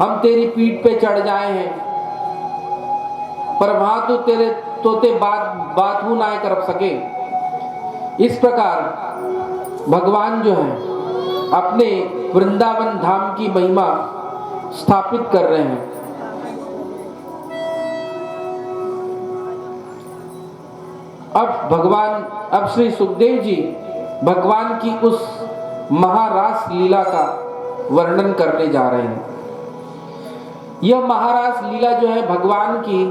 हम तेरी पीठ पे चढ़ जाए हैं, पर वहां तो तेरे तोते बात हूं ना कर सके। इस प्रकार भगवान जो है अपने वृंदावन धाम की महिमा स्थापित कर रहे हैं। अब श्री सुखदेव जी भगवान की उस महारास लीला का वर्णन करने जा रहे हैं। यह महारास लीला जो है भगवान की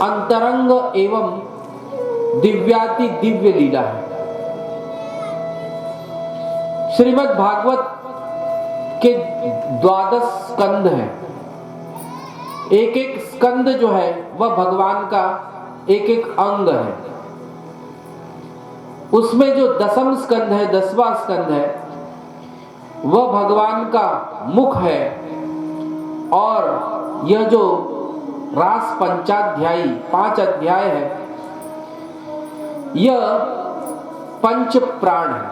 अंतरंग एवं दिव्याति दिव्य लीला है। श्रीमद् भागवत के 12 स्कंद हैं। एक एक स्कंद जो है वह भगवान का एक एक अंग है। उसमें जो 10वां स्कंद है, 10वां स्कंद है, वह भगवान का मुख है। और यह जो रास पंचाध्यायी 5 अध्याय है, यह पंच प्राण है।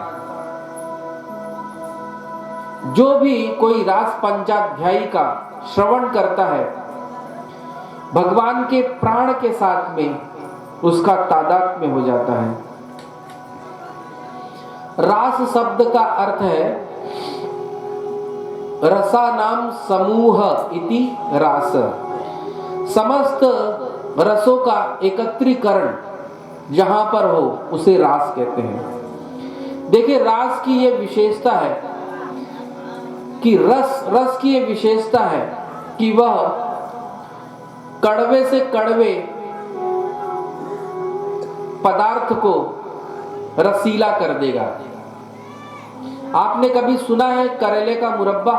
जो भी कोई रास पंचाध्यायी का श्रवण करता है, भगवान के प्राण के साथ में उसका तादात्म्य हो जाता है। रास शब्द का अर्थ है रसानाम समूह इति रास, समस्त रसों का एकत्रीकरण जहां पर हो उसे रास कहते हैं। देखिए, रास की यह विशेषता है कि रस की यह विशेषता है कि वह कड़वे से कड़वे पदार्थ को रसीला कर देगा। आपने कभी सुना है करेले का मुरब्बा?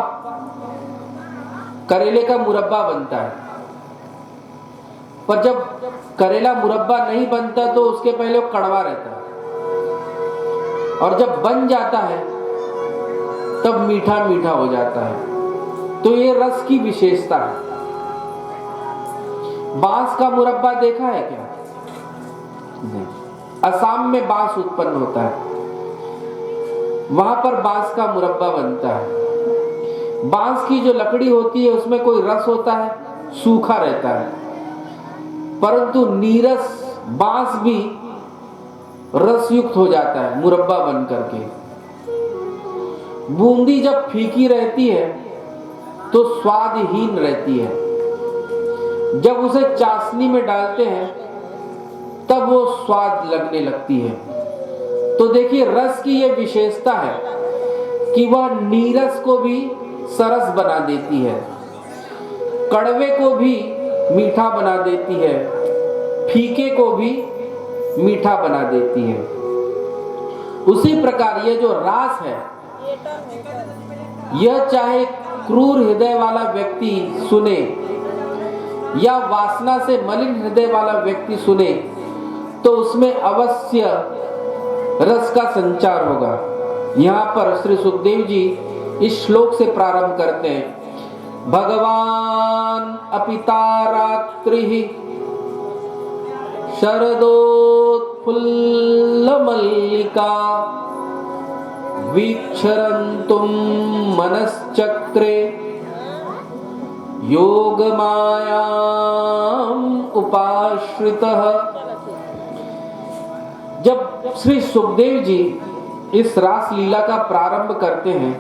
करेले का मुरब्बा बनता है, पर जब करेला मुरब्बा नहीं बनता तो उसके पहले वो कड़वा रहता है, और जब बन जाता है तब मीठा मीठा हो जाता है। तो ये रस की विशेषता है। बांस का मुरब्बा देखा है क्या? नहीं। असम में बांस उत्पन्न होता है, वहां पर बांस का मुरब्बा बनता है। बांस की जो लकड़ी होती है उसमें कोई रस होता है, सूखा रहता है, परंतु नीरस बांस भी रसयुक्त हो जाता है मुरब्बा बन करके। बूंदी जब फीकी रहती है तो स्वादहीन रहती है, जब उसे चाशनी में डालते हैं तब वो स्वाद लगने लगती है। तो देखिए, रस की यह विशेषता है कि वह नीरस को भी सरस बना देती है, कड़वे को भी मीठा बना देती है, फीके को भी मीठा बना देती है। उसी प्रकार यह जो रास है, यह चाहे क्रूर हृदय वाला व्यक्ति सुने या वासना से मलिन हृदय वाला व्यक्ति सुने, तो उसमें अवश्य रस का संचार होगा। यहाँ पर श्री सुखदेव जी इस श्लोक से प्रारंभ करते हैं। भगवान अपिता रात्रि शरदोत्फुल्ल मल्लिका वीक्षरन्तुं मनश्चक्रे योग मायाम उपाश्रितः। जब श्री सुखदेव जी इस रास लीला का प्रारंभ करते हैं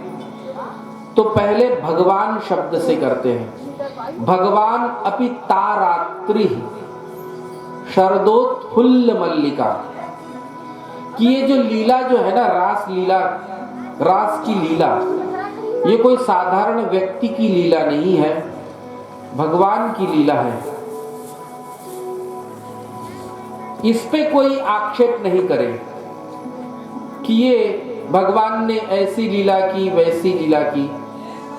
तो पहले भगवान शब्द से करते हैं। भगवान अपि तारात्रि शरदोत्फुल्ल मल्लिका, कि ये जो लीला जो है ना, रास लीला, रास की लीला, ये कोई साधारण व्यक्ति की लीला नहीं है, भगवान की लीला है। इस पे कोई आक्षेप नहीं करे कि ये भगवान ने ऐसी लीला की, वैसी लीला की।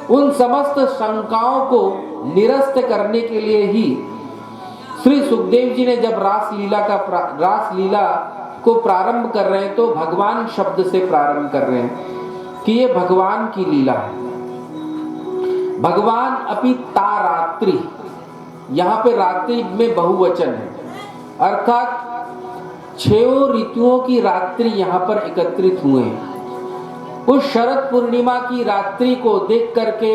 उन समस्त शंकाओं को निरस्त करने के लिए ही श्री सुखदेव जी ने जब रास लीला को प्रारंभ कर रहे हैं तो भगवान शब्द से प्रारंभ कर रहे हैं कि ये भगवान की लीला है। भगवान अपि तारात्रि, यहाँ पे रात्रि में बहुवचन है, अर्थात 6 ऋतुओं की रात्रि यहाँ पर एकत्रित हुए हैं। उस शरद पूर्णिमा की रात्रि को देख करके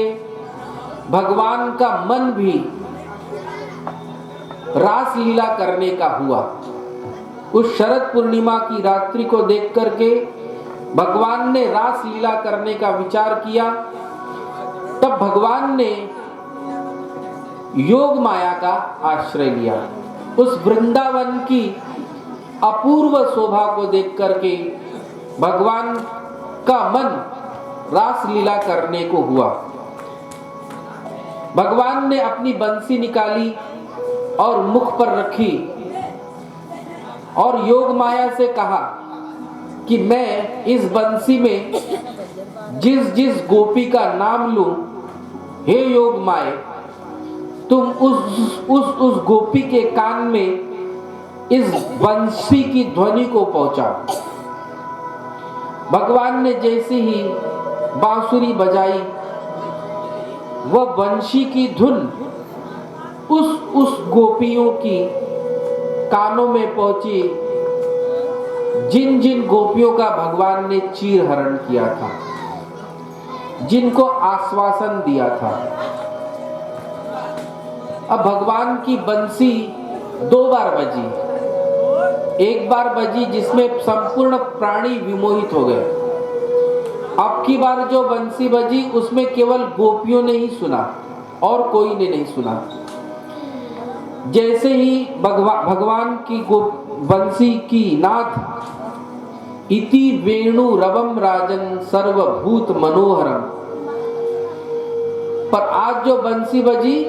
भगवान का मन भी रास लीला करने का हुआ। उस शरद पूर्णिमा की रात्रि को देख करके भगवान ने रास लीला करने का विचार किया। तब भगवान ने योग माया का आश्रय लिया। उस वृंदावन की अपूर्व शोभा को देख करके भगवान का मन रास लीला करने को हुआ। भगवान ने अपनी बंसी निकाली और मुख पर रखी और योग माया से कहा कि मैं इस बंसी में जिस जिस गोपी का नाम लूं, हे योग माए, तुम उस गोपी के कान में इस बंसी की ध्वनि को पहुंचाओ। भगवान ने जैसे ही बांसुरी बजाई, वह बंशी की धुन उस गोपियों की कानों में पहुंची जिन जिन गोपियों का भगवान ने चीर हरण किया था, जिनको आश्वासन दिया था। अब भगवान की बंसी 2 बार बजी। एक बार बजी जिसमें संपूर्ण प्राणी विमोहित हो गए। अब की बार जो बंसी बजी उसमें केवल गोपियों ने ही सुना और कोई ने नहीं सुना। जैसे ही भगवान की बंसी की नाद इति वेणु रवम राजन सर्वभूत मनोहरम, पर आज जो बंसी बजी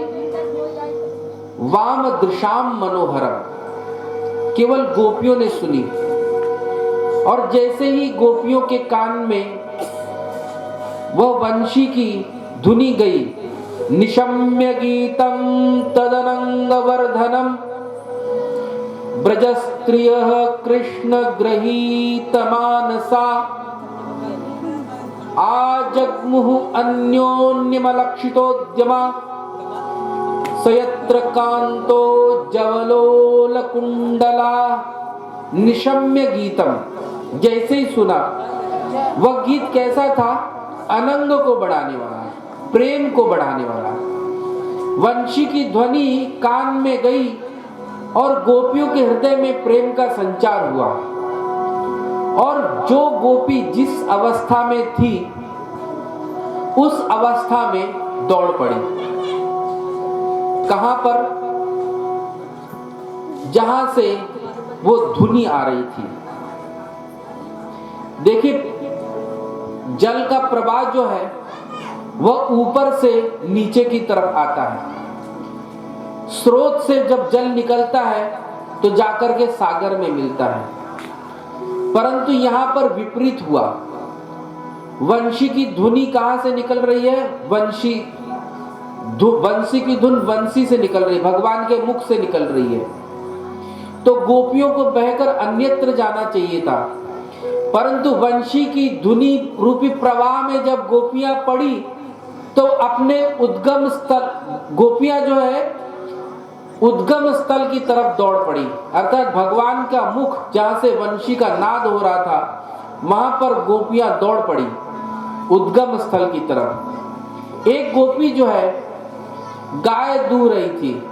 वाम दृशाम मनोहरम, केवल गोपियों ने सुनी। और जैसे ही गोपियों के कान में वह वंशी की धुनी गई, निशम्य गीतम तदनंगवर्धनम ब्रजस्त्रियः कृष्ण गृहीत मानसा आजग्मुः अन्योन्यमलक्षितोद्यमा सयत्र कांतो जवलोल कुंडला। निशम्य गीतम, जैसे ही सुना वह गीत कैसा था? अनंग को बढ़ाने वाला, प्रेम को बढ़ाने वाला। वंशी की ध्वनि कान में गई और गोपियों के हृदय में प्रेम का संचार हुआ। और जो गोपी जिस अवस्था में थी उस अवस्था में दौड़ पड़ी। कहां पर? जहां से वो धुनी आ रही थी। देखिए, जल का प्रवाह जो है वह ऊपर से नीचे की तरफ आता है। स्रोत से जब जल निकलता है तो जाकर के सागर में मिलता है, परंतु यहां पर विपरीत हुआ। वंशी की धुनी कहां से निकल रही है? वंशी की धुन वंशी से निकल रही, भगवान के मुख से निकल रही है। तो गोपियों को बहकर अन्यत्र जाना चाहिए था, परंतु वंशी की धुनी रूपी प्रवाह में जब गोपियां पड़ी तो अपने उद्गम स्थल, गोपियां जो है उद्गम स्थल की तरफ दौड़ पड़ी। अर्थात भगवान का मुख जहां से वंशी का नाद हो रहा था वहां पर गोपियां दौड़ पड़ी उद्गम स्थल की तरफ। एक गोपी जो है गाय दूह रही थी।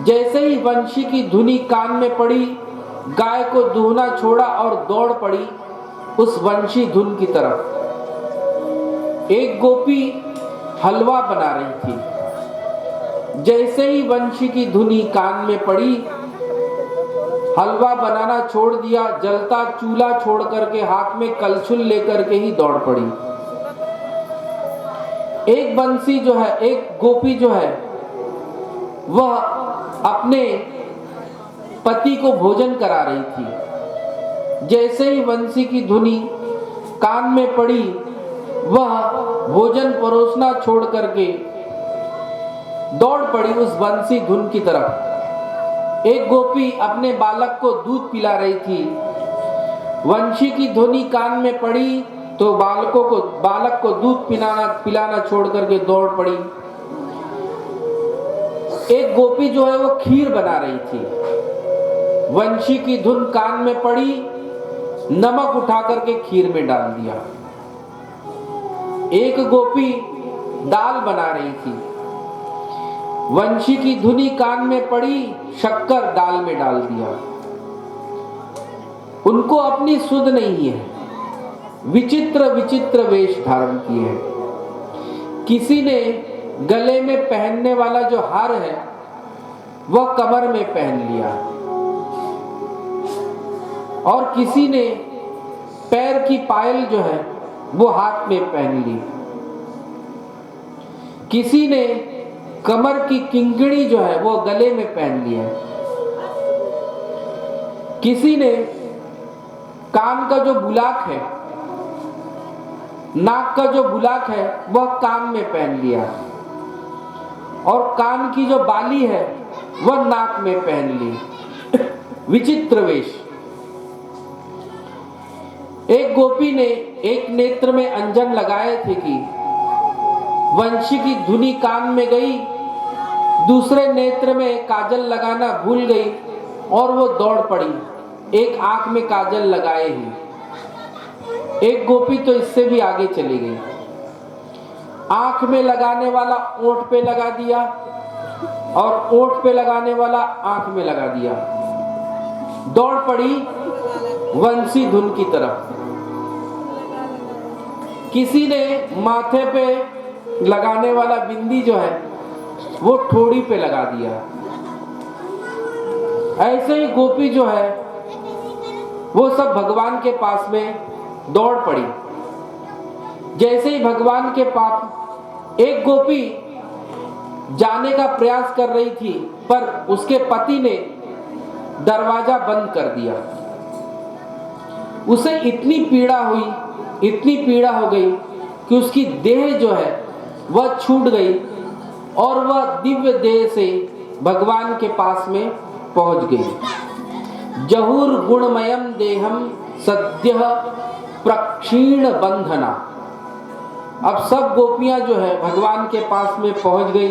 जैसे ही वंशी की धुनी कान में पड़ी, गाय को दूहना छोड़ा और दौड़ पड़ी उस वंशी धुन की तरफ। एक गोपी हलवा बना रही थी। जैसे ही वंशी की धुनी कान में पड़ी, हलवा बनाना छोड़ दिया, जलता चूल्हा छोड़ करके हाथ में कलछुल लेकर के ही दौड़ पड़ी। एक बंसी जो है, एक गोपी जो है, वह अपने पति को भोजन करा रही थी। जैसे ही बंसी की धुनी कान में पड़ी, वह भोजन परोसना छोड़ करके दौड़ पड़ी उस बंसी धुन की तरफ। एक गोपी अपने बालक को दूध पिला रही थी। वंशी की धुनी कान में पड़ी तो बालक को दूध पिलाना छोड़ करके दौड़ पड़ी। एक गोपी जो है वो खीर बना रही थी। वंशी की धुन कान में पड़ी, नमक उठा करके खीर में डाल दिया। एक गोपी दाल बना रही थी। वंशी की धुनी कान में पड़ी, शक्कर दाल में डाल दिया। उनको अपनी सुध नहीं है, विचित्र विचित्र वेश धारण किए हैं। किसी ने गले में पहनने वाला जो हार है वह कमर में पहन लिया। और किसी ने पैर की पायल जो है वो हाथ में पहन ली, किसी ने कमर की किंकड़ी जो है वो गले में पहन ली है, किसी ने कान का जो बुलाक है, नाक का जो बुलाक है वह कान में पहन लिया, और कान की जो बाली है वह नाक में पहन ली। विचित्र वेश। एक गोपी ने एक नेत्र में अंजन लगाए थे कि वंशी की धुनी कान में गई, दूसरे नेत्र में काजल लगाना भूल गई और वो दौड़ पड़ी, एक आंख में काजल लगाए ही। एक गोपी तो इससे भी आगे चली गई, आंख में लगाने वाला ओंठ पे लगा दिया और ओंठ पे लगाने वाला आंख में लगा दिया, दौड़ पड़ी वंशी धुन की तरफ। किसी ने माथे पे लगाने वाला बिंदी जो है वो ठोड़ी पे लगा दिया। ऐसे ही गोपी जो है वो सब भगवान के पास में दौड़ पड़ी। जैसे ही भगवान के पास एक गोपी जाने का प्रयास कर रही थी, पर उसके पति ने दरवाजा बंद कर दिया। उसे इतनी पीड़ा हुई, इतनी पीड़ा हो गई कि उसकी देह जो है वह छूट गई और वह दिव्य देह से भगवान के पास में पहुंच गई। जहुर गुणमयम देहम सद्य प्रक्षीण बंधना। अब सब गोपियां जो है भगवान के पास में पहुंच गई